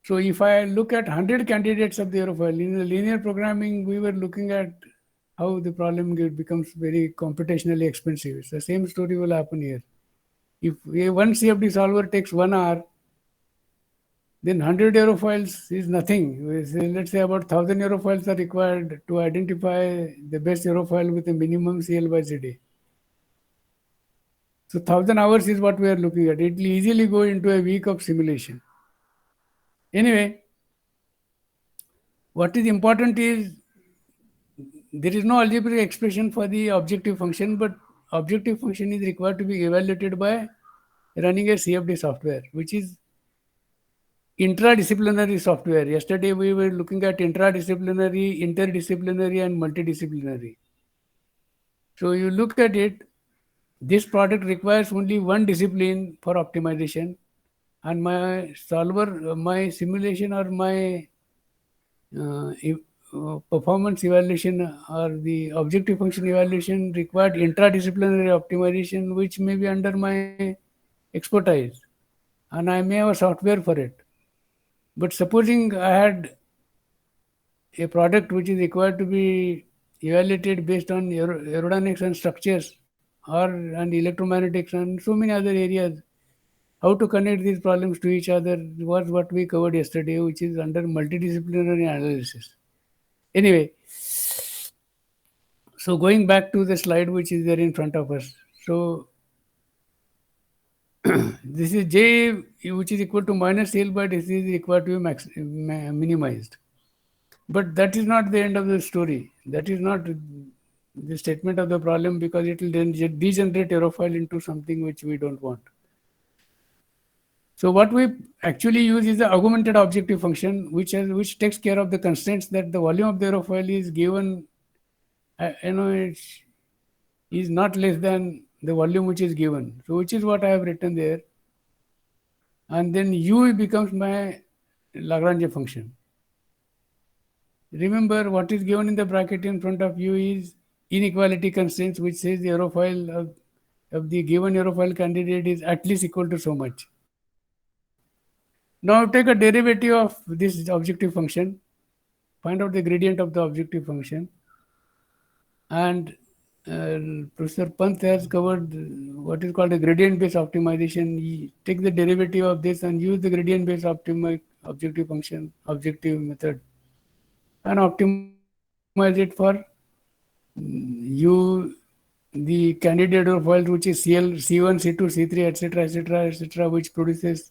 So if I look at 100 candidates of the aerofoil, in the linear programming, we were looking at how the problem becomes very computationally expensive. It's the same story will happen here. If one CFD solver takes 1 hour, then 100 aerofoils is nothing. Let's say about 1000 aerofoils are required to identify the best aerofoil with a minimum CL by CD. So 1000 hours is what we are looking at. It will easily go into a week of simulation. Anyway, what is important is there is no algebraic expression for the objective function, but objective function is required to be evaluated by running a CFD software, which is interdisciplinary software. Yesterday we were looking at interdisciplinary, interdisciplinary, and multidisciplinary. So you look at it, this product requires only one discipline for optimization, and my solver, my simulation or my performance evaluation or the objective function evaluation required interdisciplinary optimization, which may be under my expertise, and I may have a software for it. But supposing I had a product which is required to be evaluated based on aerodynamics and structures or and electromagnetics and so many other areas, how to connect these problems to each other was what we covered yesterday, which is under multidisciplinary analysis. Anyway, so going back to the slide which is there in front of us. So this is J which is equal to minus CL by this is required to be minimized. But that is not the end of the story. That is not the statement of the problem, because it will then degenerate aerofoil into something which we don't want. So what we actually use is the augmented objective function, which takes care of the constraints that the volume of the aerofoil is given. It is not less than the volume which is given. So which is what I have written there. And then U becomes my Lagrange function. Remember, what is given in the bracket in front of you is inequality constraints, which says the aerofoil of the given aerofoil candidate is at least equal to so much. Now take a derivative of this objective function, find out the gradient of the objective function, and Professor Pant has covered what is called a gradient-based optimization. Take the derivative of this and use the gradient-based objective function, objective method, and optimize it for the candidate aerofoil, which is CL, C1, C2, C3, etc., etc., etc., which produces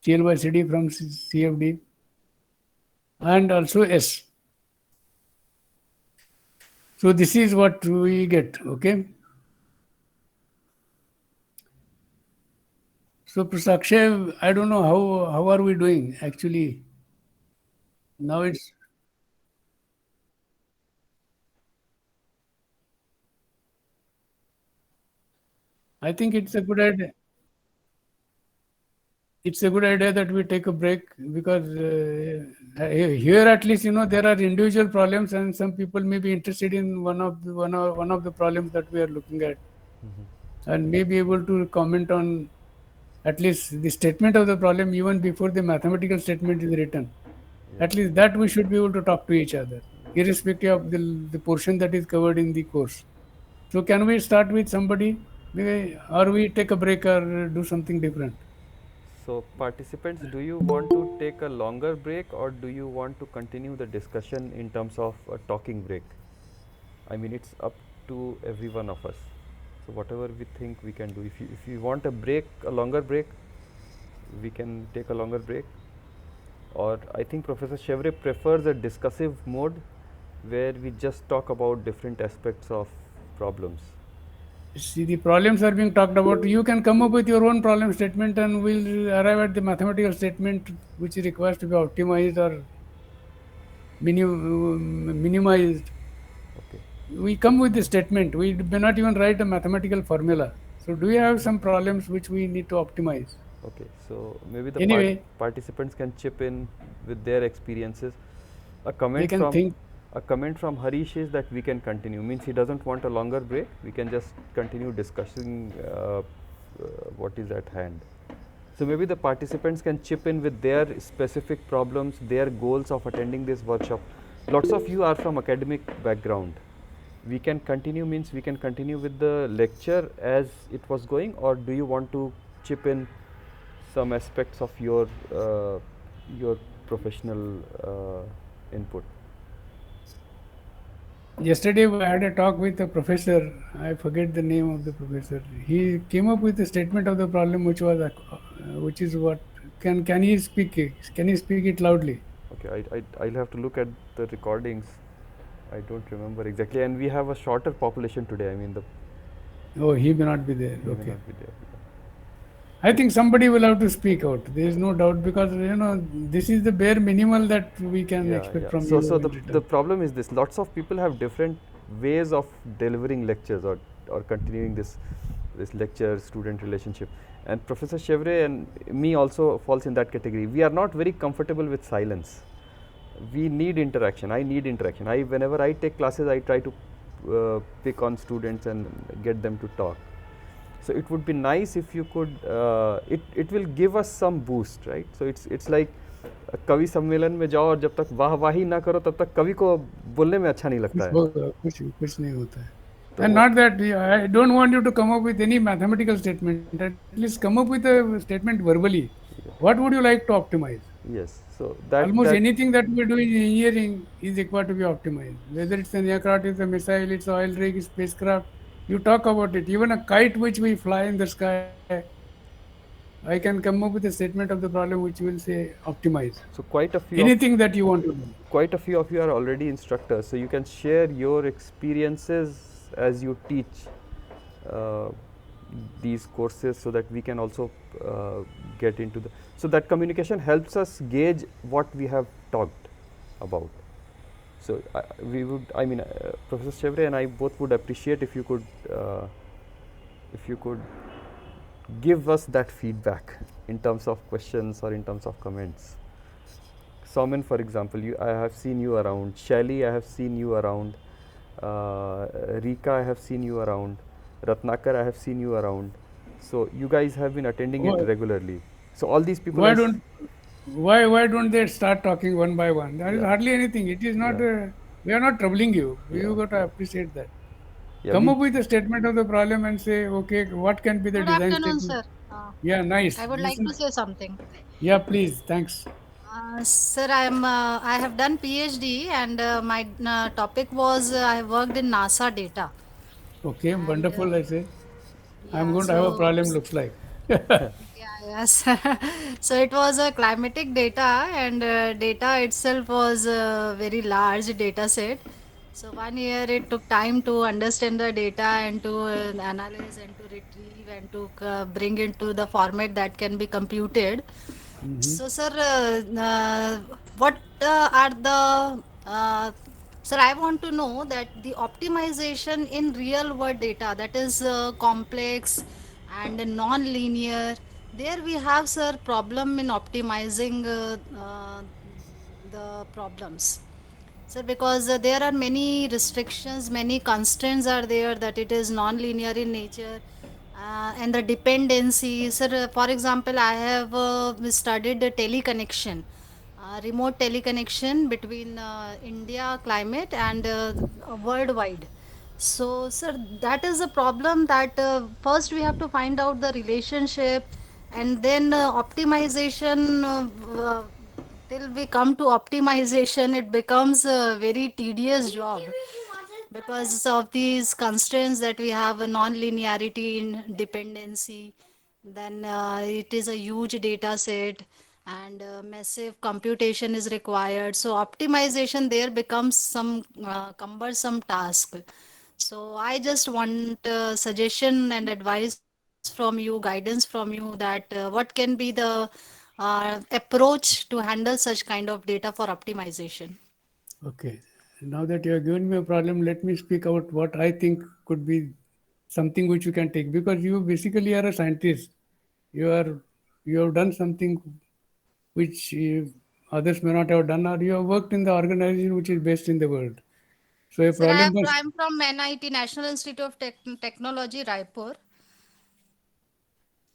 CL by CD from CFD, and also S. So this is what we get, okay? So Akshay, I don't know how are we doing actually. Now I think it's a good idea. It's a good idea that we take a break, because here at least there are individual problems, and some people may be interested in one of the problems that we are looking at, and may be able to comment on at least the statement of the problem even before the mathematical statement is written. At least that we should be able to talk to each other, irrespective of the portion that is covered in the course. So can we start with somebody, or we take a break or do something different? So participants, do you want to take a longer break, or do you want to continue the discussion in terms of a talking break? I mean, it's up to every one of us. So whatever we think we can do. If you want a break, a longer break, we can take a longer break. Or I think Professor Chevre prefers a discussive mode where we just talk about different aspects of problems. See, the problems are being talked about. You can come up with your own problem statement, and we'll arrive at the mathematical statement which requires to be optimized or minimized. Okay. We come with the statement. We may not even write a mathematical formula. So, do you have some problems which we need to optimize? Okay, so maybe the Anyway, participants can chip in with their experiences. A they comment can from think. Harish is that we can continue. Means he doesn't want a longer break. We can just continue discussing what is at hand. So maybe the participants can chip in with their specific problems, their goals of attending this workshop. Lots of you are from academic background. We can continue means we can continue with the lecture as it was going, or do you want to chip in some aspects of your professional input? Yesterday, I had a talk with a professor. I forget the name of the professor. He came up with a statement of the problem, which is what can he speak it? Can he speak it loudly? Okay, I'll have to look at the recordings. I don't remember exactly, and we have a shorter population today. I mean, the Oh, he may not be there. he may Okay. not be there. I think somebody will have to speak out. There is no doubt because this is the bare minimal that we can Yeah, expect yeah. from So, you so in the return. problem is this: lots of people have different ways of delivering lectures or continuing this lecture student relationship. And Professor Chevre and me also falls in that category. We are not very comfortable with silence. We need interaction. I need interaction. Whenever I take classes, I try to pick on students and get them to talk. So it would be nice if you could. It will give us some boost, right? So it's like कवि सम्मेलन में जाओ और जब तक वाहवाही ना करो तब तक कवि को बोलने में अच्छा नहीं लगता कुछ है. होगा, कुछ नहीं होता है. तो And not that I don't want you to come up with any mathematical statement. At least come up with a statement verbally. What would you like to optimize? yes, so that Almost that anything that we do in engineering is required to be optimized. Whether it's an aircraft, it's a missile, it's oil rig, it's spacecraft. You talk about it. Even a kite which we fly in the sky, I can come up with a statement of the problem which will say optimize. so Anything that you want to do. quite a few of you are already instructors, so you can share your experiences as you teach uh, these courses, so that we can also get into the. So that communication helps us gauge what we have talked about. So we would, I mean, Professor Chevre and I both would appreciate if you could give us that feedback in terms of questions or in terms of comments. Somin, for example, I have seen you around. Shaili, I have seen you around. Rika, I have seen you around. Ratnakar, I have seen you around. So you guys have been attending it Why, regularly. So all these people, why don't why don't they start talking one by one? There is yeah, hardly anything. It is not. yeah, We are not troubling you. yeah, You got to yeah, appreciate that. yeah. Come up with a statement of the problem and say, okay, what can be the Good design afternoon, statement? sir. Yeah, nice. I would like to Listen. say something. Yeah, please. Thanks. Sir, I have done PhD and my topic was I have worked in NASA data. Okay, And wonderful. I say, I'm yeah, going to have a so problem. Looks like. yeah, yes. So it was a climatic data, and data itself was a very large data set. So 1 year it took time to understand the data and to analyze and to retrieve and to bring into the format that can be computed. Hmm. So, sir, what are the sir? I want to know that the optimization in real world data, that is complex and non-linear. There we have, sir, problem in optimizing the problems. Sir, because there are many restrictions, many constraints are there that it is non-linear in nature, and the dependency. Sir, for example, I have studied the teleconnection, remote teleconnection between India climate and worldwide. So, sir, that is a problem that first we have to find out the relationship, and then optimization. Till we come to optimization, it becomes a very tedious job because of these constraints that we have a non-linearity in dependency. Then it is a huge data set, and massive computation is required. So optimization there becomes some cumbersome task. So I just want suggestion and advice from you, guidance from you, that what can be the approach to handle such kind of data for optimization. Okay. Now that you have given me a problem, let me speak out what I think could be something which you can take, because you basically are a scientist. You are you have done something which others may not have done, or you have worked in the organization which is best in the world. So a Sir, I problem am must. I'm from NIT, National Institute of Technology, Raipur,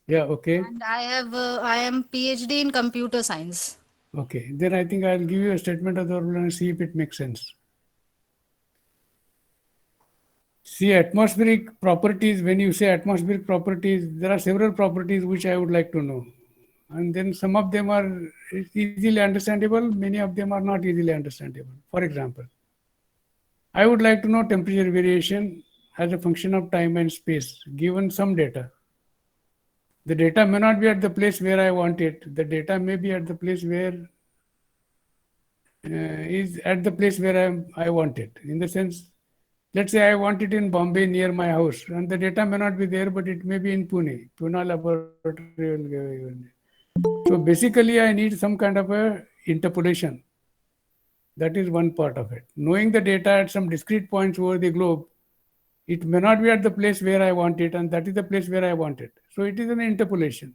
Yeah. Okay. and I am PhD in computer science. Okay. Then I think I'll give you a statement of the problem and see if it makes sense. See, atmospheric properties, when you say atmospheric properties, there are several properties which I would like to know. And then some of them are easily understandable, many of them are not easily understandable. For example, I would like to know temperature variation as a function of time and space, given some data. The data may not be at the place where I want it. The data may be at the place where is at the place where I want it. In the sense, let's say I want it in Bombay near my house, and the data may not be there, but it may be in Pune. Pune laboratory will give you. So basically, I need some kind of a interpolation. That is one part of it. Knowing the data at some discrete points over the globe, it may not be at the place where I want it, and that is the place where I want it. So it is an interpolation.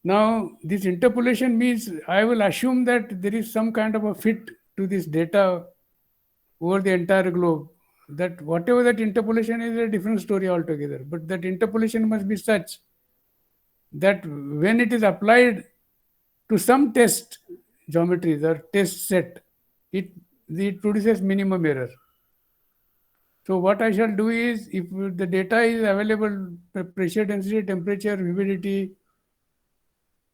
Now, this interpolation means I will assume that there is some kind of a fit to this data over the entire globe. That whatever that interpolation is a different story altogether. But that interpolation must be such that when it is applied to some test geometries or test set, it, it produces minimum error. So what I shall do is, if the data is available, pressure, density, temperature, humidity,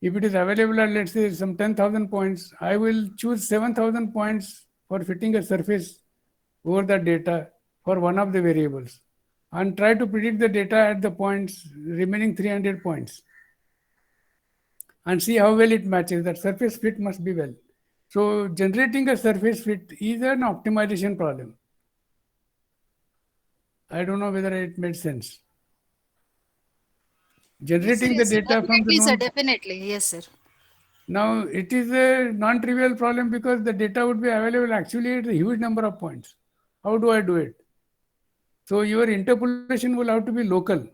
if it is available at, let's say, some 10,000 points, I will choose 7,000 points for fitting a surface over that data for one of the variables and try to predict the data at the points remaining 300 points and see how well it matches. That surface fit must be well. So generating a surface fit is an optimization problem. I don't know whether it made sense. Generating the Yes, sir. data from the Definitely, sir. known. Definitely. Yes, sir. Now, it is a non-trivial problem because the data would be available actually at a huge number of points. How do I do it? So your interpolation will have to be local.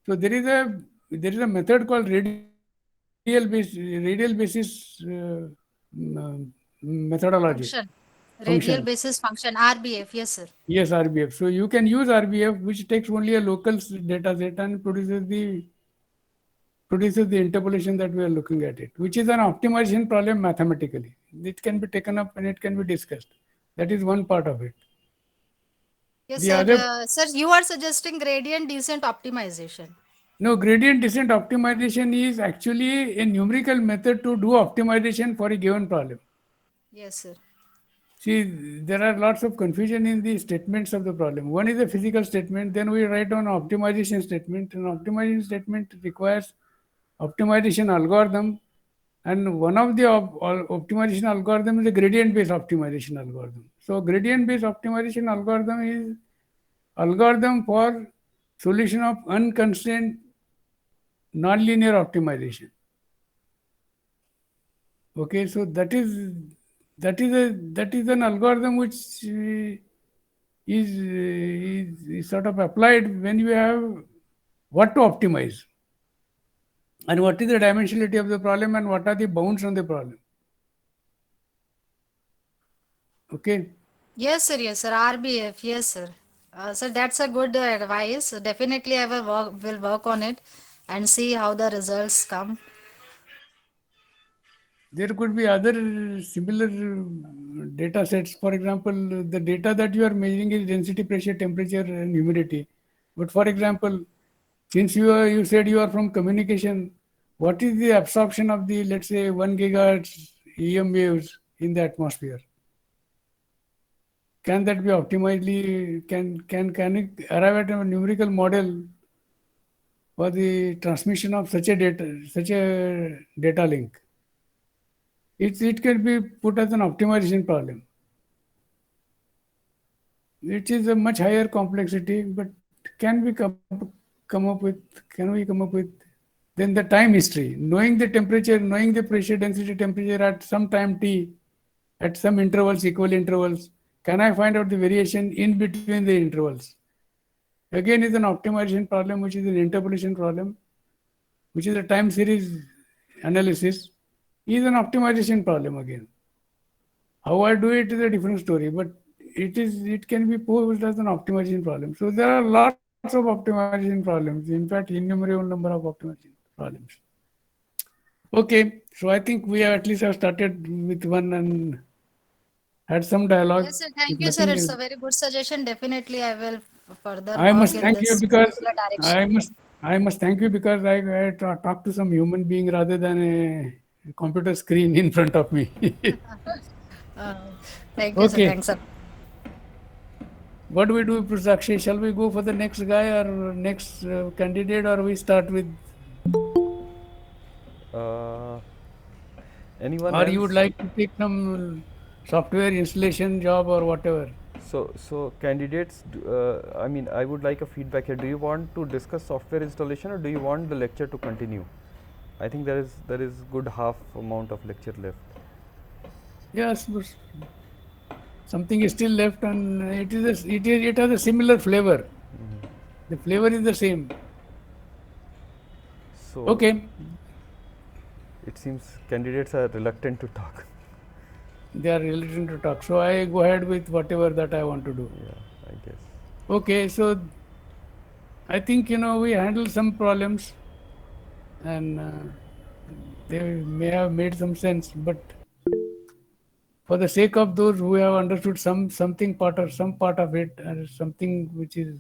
So there is a method called radial basis methodology Function. Radial function. basis function. RBF. Yes, sir. Yes, RBF. So you can use RBF, which takes only a local data set and produces the interpolation that we are looking at it, which is an optimization problem mathematically. It can be taken up and it can be discussed. That is one part of it. Yes, The sir. other, Sir, you are suggesting gradient descent optimization. no, gradient descent optimization is actually a numerical method to do optimization for a given problem. Yes, sir. See, there are lots of confusion in the statements of the problem. One is a physical statement, then we write down optimization statement. An optimization statement requires optimization algorithm, and one of the optimization algorithm is a gradient-based optimization algorithm. So gradient-based optimization algorithm is algorithm for solution of unconstrained nonlinear optimization. Okay, so that is an algorithm which is sort of applied when you have what to optimize and what is the dimensionality of the problem and what are the bounds on the problem. Okay. Yes, sir. Yes, sir. RBF. Yes, sir. Sir, that's a good advice. Definitely, I will work on it and see how the results come. There could be other similar data sets. For example, the data that you are measuring is density, pressure, temperature, and humidity. But for example, since you said you are from communication, what is the absorption of the, let's say, 1 gigahertz EM waves in the atmosphere? Can that be optimally can it arrive at a numerical model for the transmission of such a data link. It can be put as an optimization problem. It is a much higher complexity, but can we come up with? Can we come up with? Then the time history, knowing the temperature, knowing the pressure density temperature at some time t, at some intervals, equal intervals. Can I find out the variation in between the intervals? Again, is an optimization problem, which is an interpolation problem, which is a time series analysis, is an optimization problem again. How I do it is a different story, but it can be posed as an optimization problem. So there are lots of optimization problems. In fact, innumerable number of optimization problems. Okay, so I think we have at least have started with one and had some dialogue. Yes, sir. Thank If you, sir. nothing It's else, a very good suggestion. Definitely, I will further I work must in thank you this because particular I direction. must I must thank you because I talked to some human being rather than a computer screen in front of me. Uh, Thank you, sir. Okay, Thanks, sir. what do we do, Akshay? Shall we go for the next guy or next candidate, or we start with, Uh, anyone or you would else? like to take some software installation job or whatever? So candidates, I mean, I would like a feedback here. Do you want to discuss software installation or do you want the lecture to continue? I think there is good half amount of lecture left. Yes, but something is still left, and it has a similar flavor. The flavor is the same. So Okay, it seems candidates are reluctant to talk. they are reluctant to talk. So I go ahead with whatever that I want to do. Yeah, I guess. Okay, so I think we handled some problems, and they may have made some sense, but for the sake of those who have understood some part of it, and something which is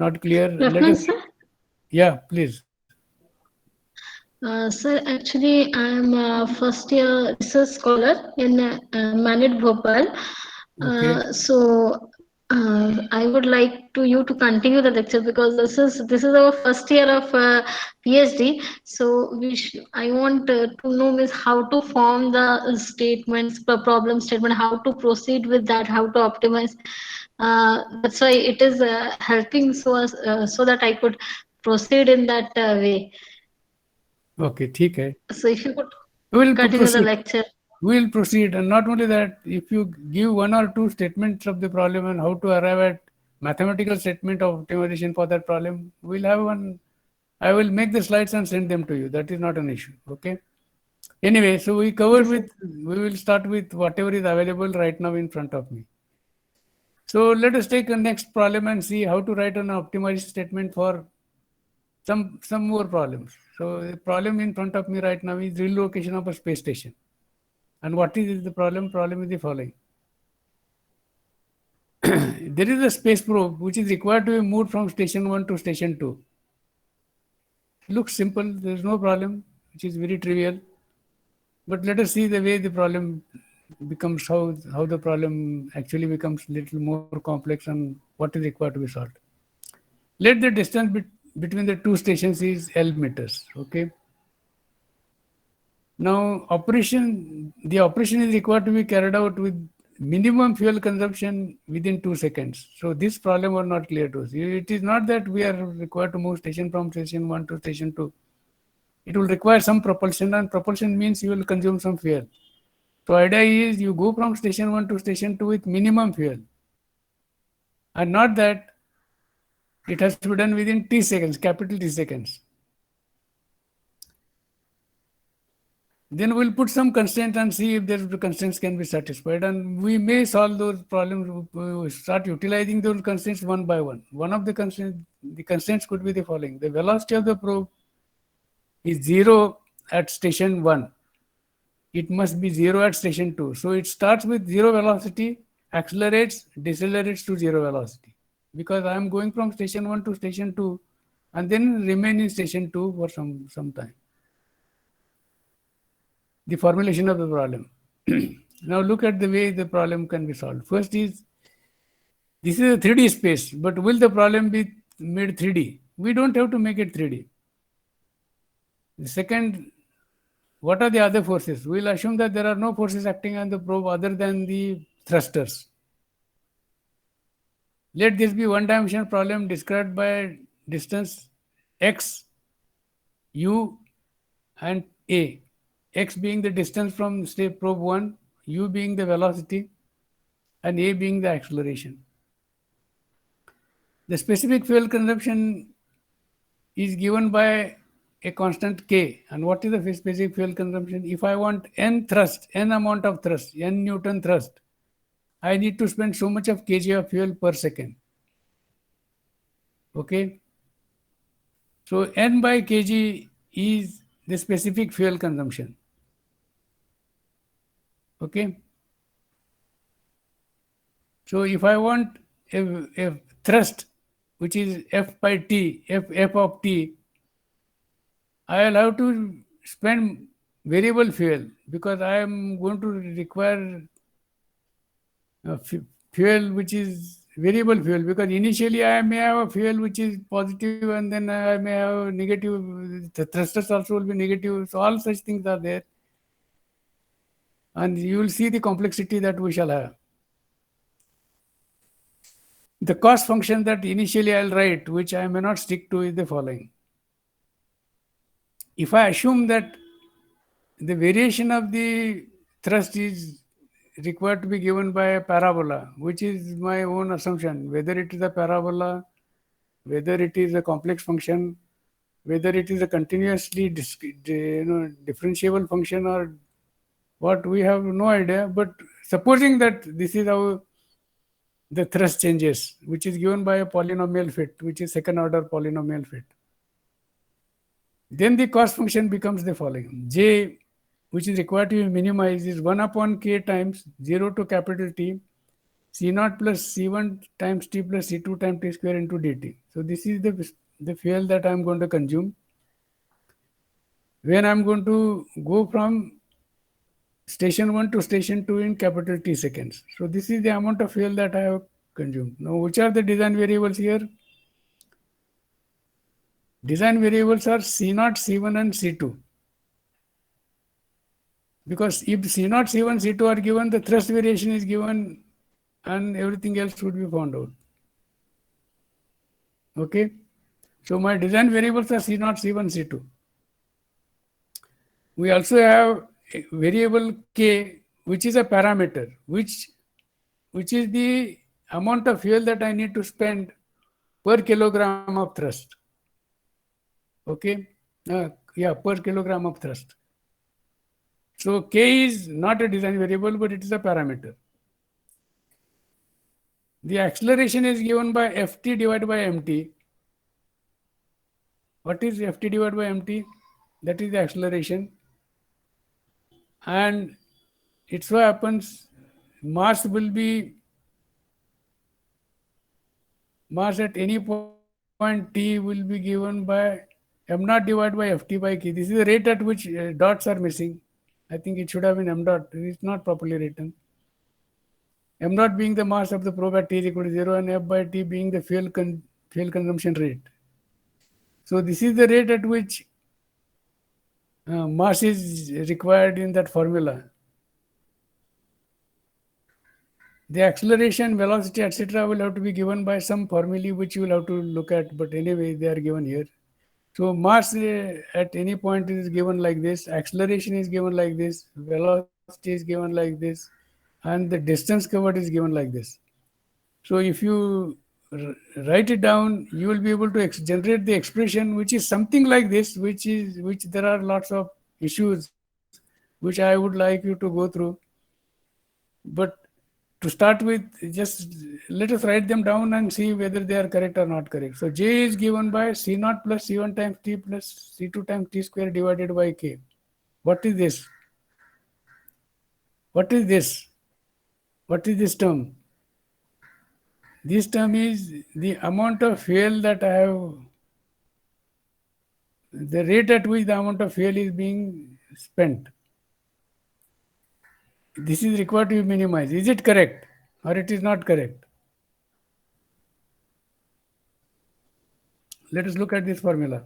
not clear, let Rahman us. sir, Yeah, please. sir, actually I am a first year research scholar in Manit Bhopal. Okay. I would like to you to continue the lecture because this is our first year of PhD. So I want to know is how to form the statements, the problem statement, how to proceed with that, how to optimize. That's why it is helping so that I could proceed in that way. Okay, ठीक है. So if you could We will continue the proceed. lecture. We will proceed, and not only that, if you give one or two statements of the problem and how to arrive at mathematical statement of optimization for that problem, we'll have one. I will make the slides and send them to you. That is not an issue. Okay. Anyway, so we covered Yes, sir. we will start with whatever is available right now in front of me. So let us take a next problem and see how to write an optimized statement for some more problems. So the problem in front of me right now is relocation of a space station. And what is the problem? Problem is the following. There is a space probe which is required to be moved from station 1 to station 2. Looks simple, there is no problem, which is very trivial. But let us see the way the problem becomes, how the problem actually becomes little more complex and what is required to be solved. Let the distance between the two stations is L meters. Okay. Now, the operation is required to be carried out with minimum fuel consumption within 2 seconds. So this problem was not clear to us. It is not that we are required to move station from station 1 to station 2. It will require some propulsion, and propulsion means you will consume some fuel. So idea is you go from station 1 to station 2 with minimum fuel. And not that it has to be done within T seconds, capital T seconds. Then we'll put some constraints and see if the constraints can be satisfied. And we may solve those problems, we start utilizing those constraints one by one. One of the constraints could be the following. The velocity of the probe is 0 at station 1. It must be 0 at station 2. So it starts with 0 velocity, accelerates, decelerates to 0 velocity. Because I am going from station 1 to station 2 and then remain in station 2 for some time. The formulation of the problem. Now look at the way the problem can be solved. First is, this is a 3D space, but will the problem be made 3D? we don't have to make it 3D. The second, what are the other forces? We'll assume that there are no forces acting on the probe other than the thrusters. Let this be one-dimensional problem described by distance x, u, and a. X being the distance from, say, probe 1, u being the velocity, and a being the acceleration. The specific fuel consumption is given by a constant k. And what is the specific fuel consumption? If I want n thrust, n amount of thrust, n Newton thrust, I need to spend so much of kg of fuel per second. Okay. So n by kg is the specific fuel consumption. Okay. So if I want a thrust, which is F by T, F of T, I'll have to spend variable fuel because I am going to require fuel which is variable fuel, because initially I may have a fuel which is positive and then I may have negative. The thrusters also will be negative. So all such things are there. And you will see the complexity that we shall have. The cost function that initially I'll write, which I may not stick to, is the following. If I assume that the variation of the thrust is required to be given by a parabola, which is my own assumption, whether it is a parabola, whether it is a complex function, whether it is a continuously differentiable function or what, we have no idea. But supposing that this is how the thrust changes, which is given by a polynomial fit, which is second order polynomial fit, then the cost function becomes the following. J, which is required to be minimized, is 1 upon k times 0 to capital T, C0 plus C1 times T plus C2 times T square into dt. So this is the fuel that I'm going to consume when I'm going to go from station 1 to station 2 in capital T seconds. So this is the amount of fuel that I have consumed. Now, which are the design variables here? Design variables are C0, C1 and C2. Because if C0, C1, C2 are given, the thrust variation is given and everything else would be found out. Okay. So my design variables are C0, C1, C2. We also have a variable K, which is a parameter, which is the amount of fuel that I need to spend per kilogram of thrust. Okay. Per kilogram of thrust. So K is not a design variable, but it is a parameter. The acceleration is given by Ft divided by mt. What is Ft divided by mt? That is the acceleration. And it so happens mass at any point t will be given by m0 divided by Ft by k. This is the rate at which dots are missing. I think it should have been m dot. It is not properly written. M naught being the mass of the probe at t is equal to 0 and F by T being the fuel consumption rate. So this is the rate at which mass is required in that formula. The acceleration, velocity, etc. will have to be given by some formulae which you will have to look at, but anyway, they are given here. So mass at any point is given like this, acceleration is given like this, velocity is given like this, and the distance covered is given like this. So if you write it down, you will be able to generate the expression which is something like this, which there are lots of issues which I would like you to go through. But to start with, just let us write them down and see whether they are correct or not correct. So J is given by C0 plus C1 times T plus C2 times T square divided by K. What is this? What is this? What is this term? This term is the amount of fuel that I have, the rate at which the amount of fuel is being spent. This is required to be minimized. Is it correct or it is not correct? let us look at this formula.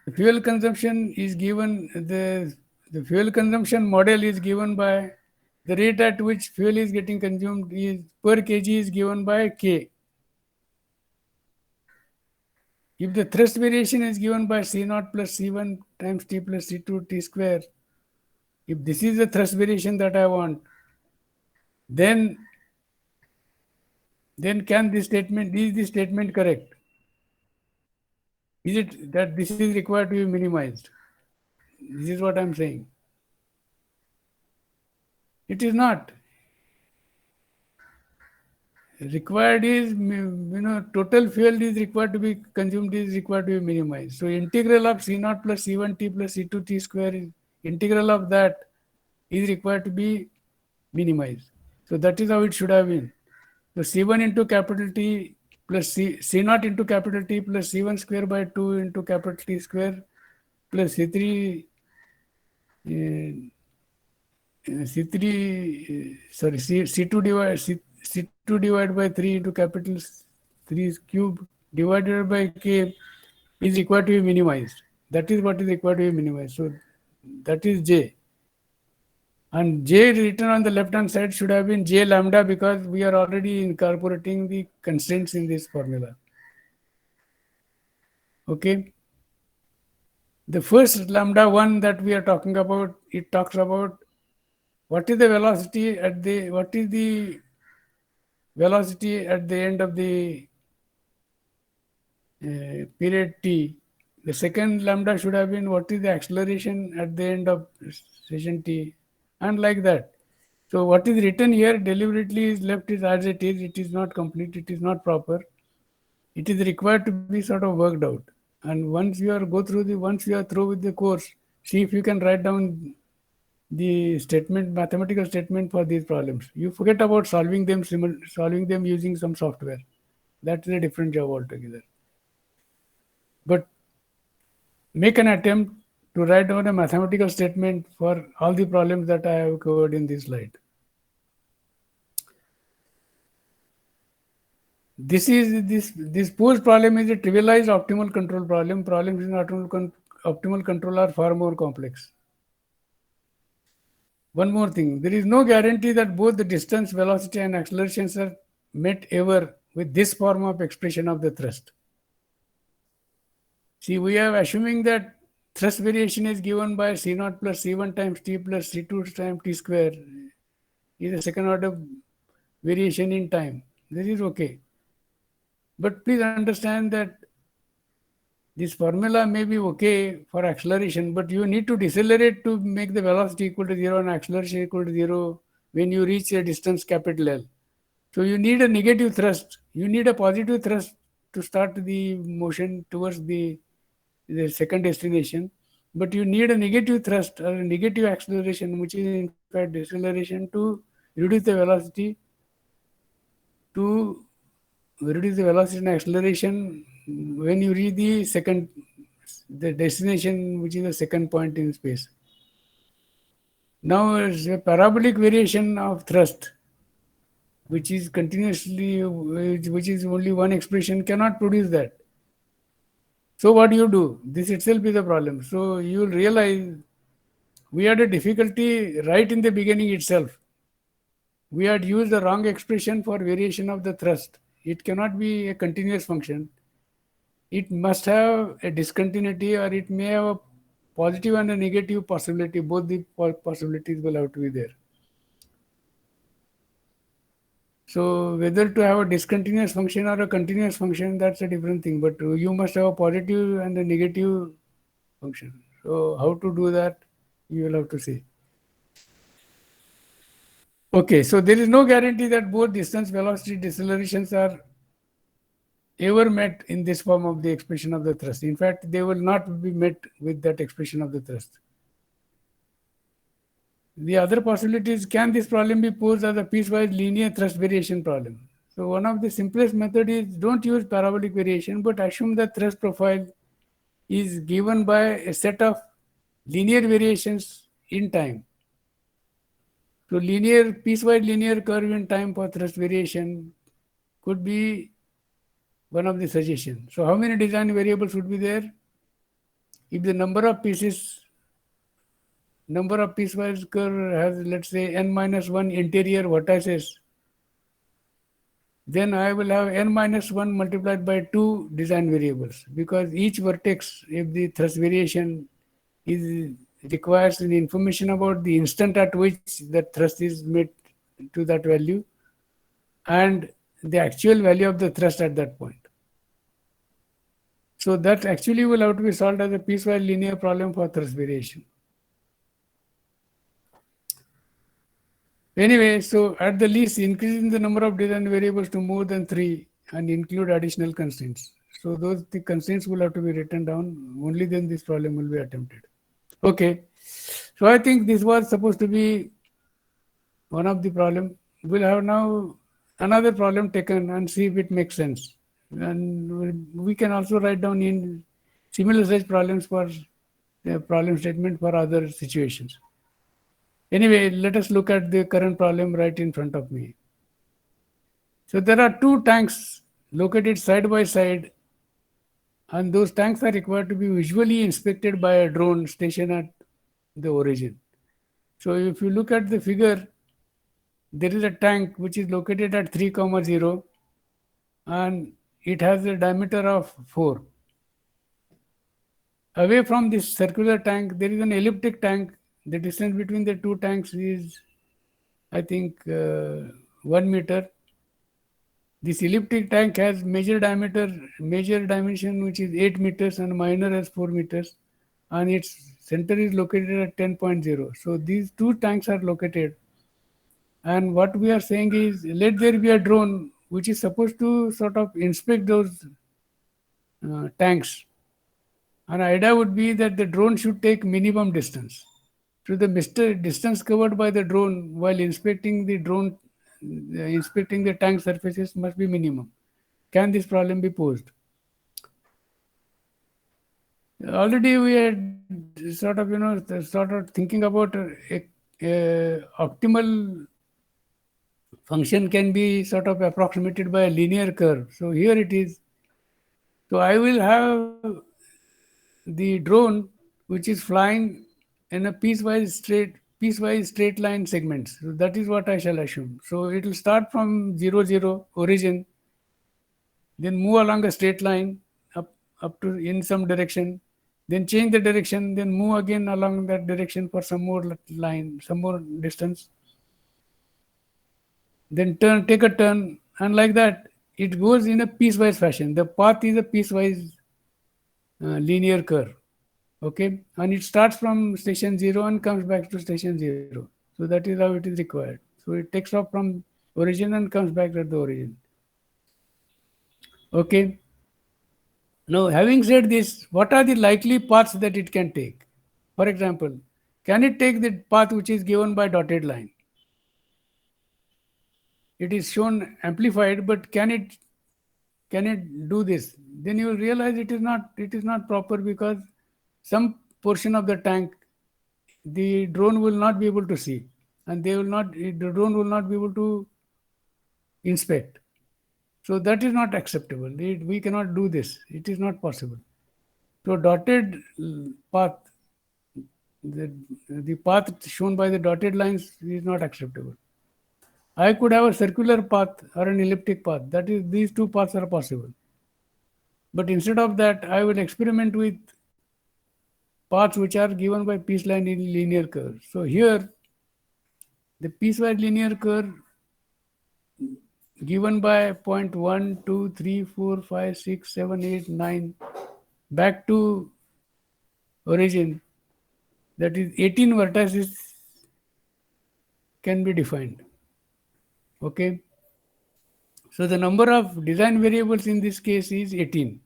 The fuel consumption is given, the fuel consumption model is given by the rate at which fuel is getting consumed is per kg is given by K. If the thrust variation is given by C0 plus C1 times T plus C2 T square, if this is the thrust variation that I want, then can this statement, is this statement correct? Is it that this is required to be minimized? This is what I'm saying. It is not. Required is, total fuel is required to be consumed is required to be minimized. So integral of C0 plus C1T plus C2T square is integral of that is required to be minimized. So that is how it should have been. So C1 into capital T plus C0 into capital T plus C1 square by 2 into capital T square plus C3 C2 divided by 3 into capital 3 cube divided by K is required to be minimized. That is what is required to be minimized. So that is J. And J written on the left hand side should have been J lambda because we are already incorporating the constraints in this formula. Okay. The first lambda 1 that we are talking about, it talks about what is the velocity at the end of the period t. The second lambda should have been what is the acceleration at the end of session t, and like that. So what is written here deliberately is left is as it is. It is not complete. It is not proper. It is required to be sort of worked out. And once you are through with the course, see if you can write down the mathematical statement for these problems. You forget about solving them using some software. That's a different job altogether. But make an attempt to write down a mathematical statement for all the problems that I have covered in this slide. This post problem is a trivialized optimal control problem. Problems in optimal control are far more complex. One more thing, there is no guarantee that both the distance, velocity and accelerations are met ever with this form of expression of the thrust. See, we are assuming that thrust variation is given by C0 plus C1 times T plus C2 times T square is a second order variation in time. This is okay. But please understand that this formula may be okay for acceleration, but you need to decelerate to make the velocity equal to 0 and acceleration equal to 0 when you reach a distance capital L. So you need a negative thrust. You need a positive thrust to start the motion towards the second destination. But you need a negative thrust or a negative acceleration, which is in fact deceleration, to reduce the velocity and acceleration when you reach the destination, which is the second point in space. Now, a parabolic variation of thrust, which is only one expression, cannot produce that. So what do you do? This itself is a problem. So you will realize we had a difficulty right in the beginning itself. We had used the wrong expression for variation of the thrust. It cannot be a continuous function. It must have a discontinuity, or it may have a positive and a negative possibility. Both the possibilities will have to be there. So whether to have a discontinuous function or a continuous function, that's a different thing. But you must have a positive and a negative function. So how to do that, you will have to see. Okay, so there is no guarantee that both distance, velocity, decelerations are ever met in this form of the expression of the thrust. In fact, they will not be met with that expression of the thrust. The other possibility is, can this problem be posed as a piecewise linear thrust variation problem? So one of the simplest method is, don't use parabolic variation, but assume that thrust profile is given by a set of linear variations in time. So piecewise linear curve in time for thrust variation could be one of the suggestions. So how many design variables would be there? If the number of piecewise curve has, let's say, n minus 1 interior vertices, then I will have n minus 1 multiplied by 2 design variables, because each vertex, if the thrust variation is requires an information about the instant at which the thrust is made to that value and the actual value of the thrust at that point. So that actually will have to be solved as a piecewise linear problem for thrust variation. Anyway, so at the least, increasing the number of design variables to more than 3 and include additional constraints. So the constraints will have to be written down. Only then this problem will be attempted. Okay. So I think this was supposed to be one of the problem. We'll have now another problem taken and see if it makes sense. And we can also write down in similar such problems for the problem statement for other situations. Anyway, let us look at the current problem right in front of me. So there are two tanks located side by side, and those tanks are required to be visually inspected by a drone stationed at the origin. So if you look at the figure, there is a tank which is located at 3, 0, and it has a diameter of 4. Away from this circular tank, there is an elliptic tank. The distance between the two tanks is, I think, 1 meter. This elliptic tank has major dimension, which is 8 meters, and minor as 4 meters, and its center is located at 10.0. So these two tanks are located. And what we are saying is, let there be a drone which is supposed to sort of inspect those tanks. An idea would be that the drone should take minimum distance. So the distance covered by the drone while inspecting the tank surfaces must be minimum. Can this problem be posed? Already we had sort of thinking about a optimal function can be sort of approximated by a linear curve. So here it is. So I will have the drone which is flying in a piecewise straight line segments. So that is what I shall assume. So it will start from 0, 0 origin, then move along a straight line up to in some direction, then change the direction, then move again along that direction for some more distance, then take a turn, and like that it goes in a piecewise fashion. The path is a piecewise linear curve. Okay, and it starts from station 0 and comes back to station 0. So that is how it is required. So it takes off from origin and comes back at the origin. Okay. Now, having said this, what are the likely paths that it can take? For example, can it take the path which is given by dotted line? It is shown amplified, but can it do this? Then you will realize it is not proper, because some portion of the tank the drone will not be able to see, and the drone will not be able to inspect. So that is not acceptable. We cannot do this. It is not possible. So dotted path, the path shown by the dotted lines is not acceptable. I could have a circular path or an elliptic path. That is, these two paths are possible. But instead of that, I will experiment with paths which are given by piecewise linear curve. So here, the piecewise linear curve given by point 1, 2, 3, 4, 5, 6, 7, 8, 9 back to origin, that is 18 vertices can be defined. Okay. So the number of design variables in this case is 18.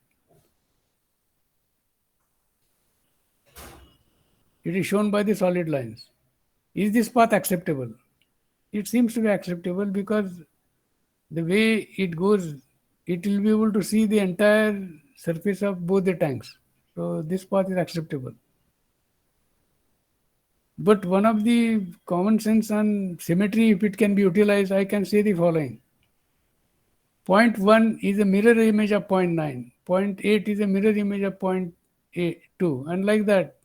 It is shown by the solid lines. Is this path acceptable? It seems to be acceptable, because the way it goes, it will be able to see the entire surface of both the tanks. So this path is acceptable. But one of the common sense and symmetry, if it can be utilized, I can say the following. Point 1 is a mirror image of point 9. Point 8 is a mirror image of point 2, and like that.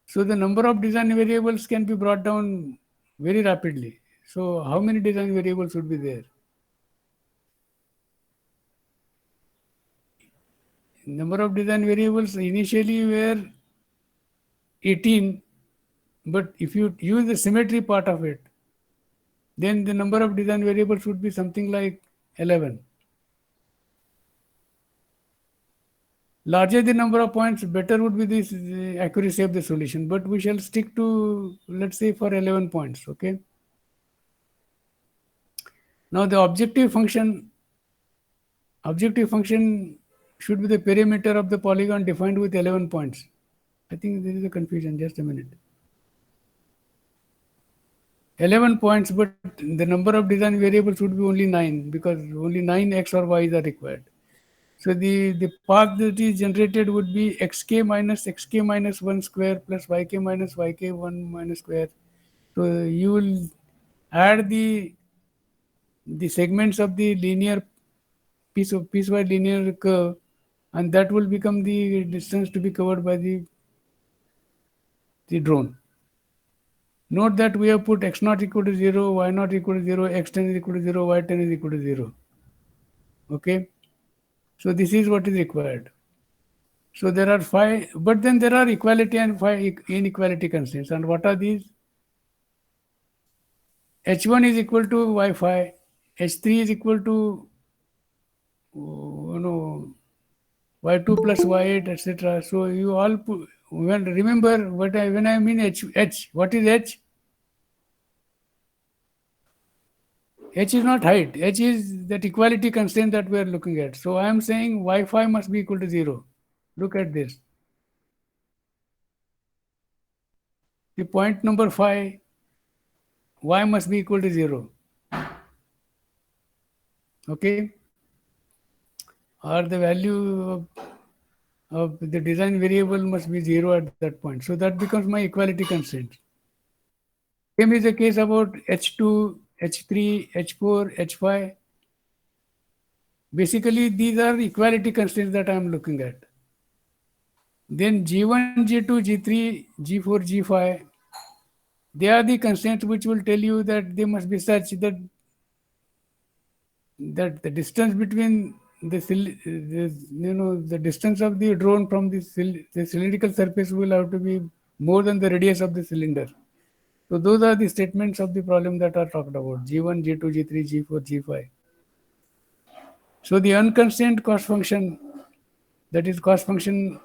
So the number of design variables can be brought down very rapidly. So how many design variables would be there? Number of design variables initially were 18, but if you use the symmetry part of it, then the number of design variables would be something like 11. Larger the number of points, better would be this accuracy of the solution. But we shall stick to, let's say, for 11 points. Okay. Now the objective function should be the perimeter of the polygon defined with 11 points. I think there is a confusion. Just a minute. 11 points, but the number of design variables would be only 9 because only 9 x or y's are required. So the path that is generated would be xk minus 1 square plus yk minus yk 1 minus square. So you will add the segments of the linear piecewise linear curve, and that will become the distance to be covered by the drone. Note that we have put x naught equal to 0, y naught equal to 0, x10 is equal to 0, y10 is equal to 0. Okay. So this is what is required. So there are 5, but then there are equality and 5 inequality constraints. And what are these? H1 is equal to y5, H3 is equal to y2 plus y8, etc. So you all put, well, remember when I mean H, what is H? H is not height. H is that equality constraint that we are looking at. So I am saying y5 must be equal to 0. Look at this. The point number 5, y must be equal to 0. Okay. Or the value of the design variable must be 0 at that point. So that becomes my equality constraint. Same is the case about H2, H3, H4, H5. Basically, these are equality constraints that I am looking at. Then G1, G2, G3, G4, G5, they are the constraints which will tell you that they must be such that the distance between the distance of the drone from the cylindrical surface will have to be more than the radius of the cylinder. So those are the statements of the problem that are talked about: G1, G2, G3, G4, G5. So the unconstrained cost function, that is cost function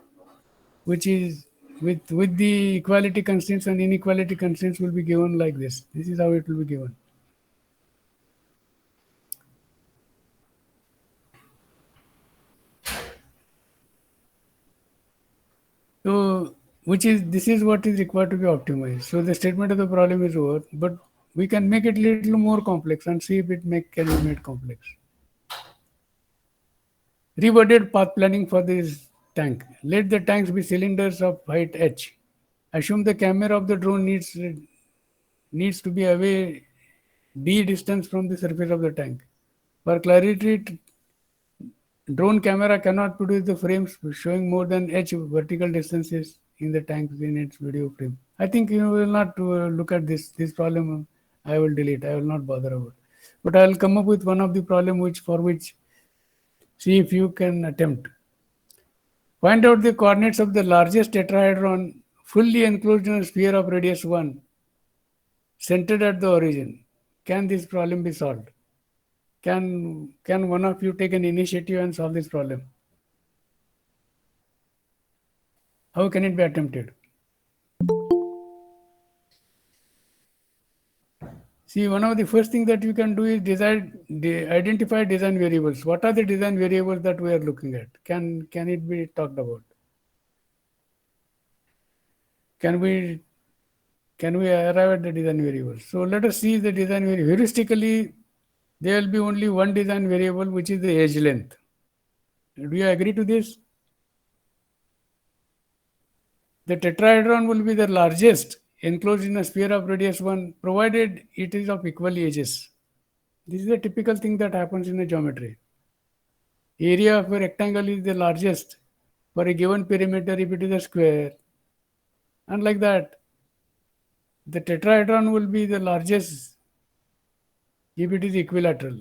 which is with the equality constraints and inequality constraints, will be given like this. This is how it will be given. So this is what is required to be optimized. So the statement of the problem is over, but we can make it a little more complex and see if it can be made complex. Reworded path planning for this tank. Let the tanks be cylinders of height h. Assume the camera of the drone needs to be away d distance from the surface of the tank. For clarity, drone camera cannot produce the frames showing more than h vertical distances in the tank in its video frame. I think you will not look at this problem. I will delete. I will not bother about. But I will come up with one of the problem for which see if you can attempt. Find out the coordinates of the largest tetrahedron fully enclosed in a sphere of radius 1, centered at the origin. Can this problem be solved? Can one of you take an initiative and solve this problem? How can it be attempted? See, one of the first things that you can do is identify design variables. What are the design variables that we are looking at? Can it be talked about? Can we arrive at the design variables? So let us see the design variable. Heuristically, there will be only one design variable, which is the edge length. Do you agree to this? The tetrahedron will be the largest enclosed in a sphere of radius 1, provided it is of equal edges. This is a typical thing that happens in a geometry. Area of a rectangle is the largest for a given perimeter if it is a square. And like that, the tetrahedron will be the largest if it is equilateral.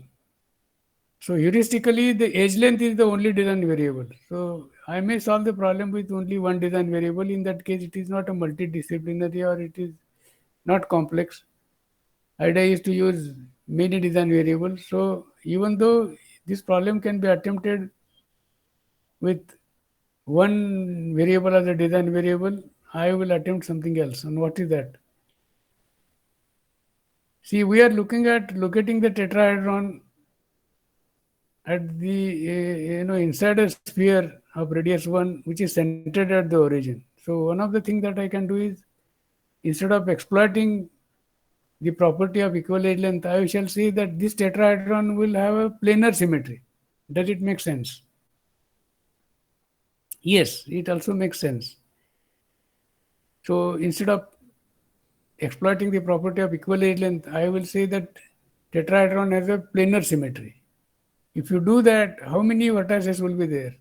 So heuristically, the edge length is the only design variable. So I may solve the problem with only one design variable. In that case, it is not a multidisciplinary or it is not complex. Idea is to use many design variables. So even though this problem can be attempted with one variable as a design variable, I will attempt something else. And what is that? See, we are looking at locating the tetrahedron at the inside a sphere of radius 1, which is centered at the origin. So one of the things that I can do is, instead of exploiting the property of equal edge length, I shall say that this tetrahedron will have a planar symmetry. Does it make sense? Yes, it also makes sense. So instead of exploiting the property of equal edge length, I will say that tetrahedron has a planar symmetry. If you do that, how many vertices will be there?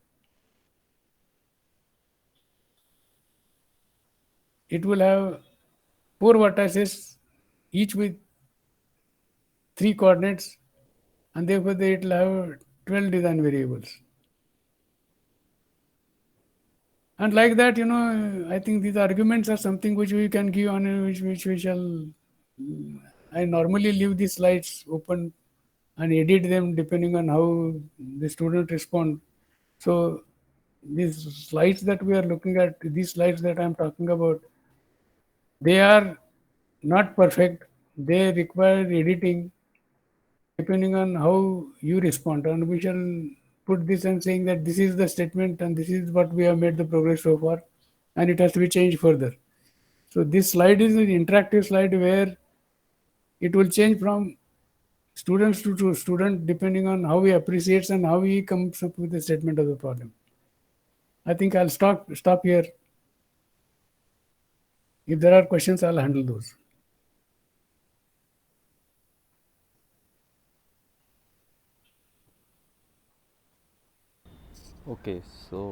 It will have 4 vertices, each with 3 coordinates, and therefore it will have 12 design variables. And like that, I think these arguments are something which we can give on which we shall. I normally leave these slides open and edit them depending on how the student respond. So these slides that we are looking at, these slides that I'm talking about, they are not perfect. They require editing depending on how you respond. And we shall put this and saying that this is the statement and this is what we have made the progress so far, and it has to be changed further. So this slide is an interactive slide where it will change from students to student depending on how he appreciates and how he comes up with the statement of the problem. I think I'll stop here. If there are questions, I'll handle those. Okay, so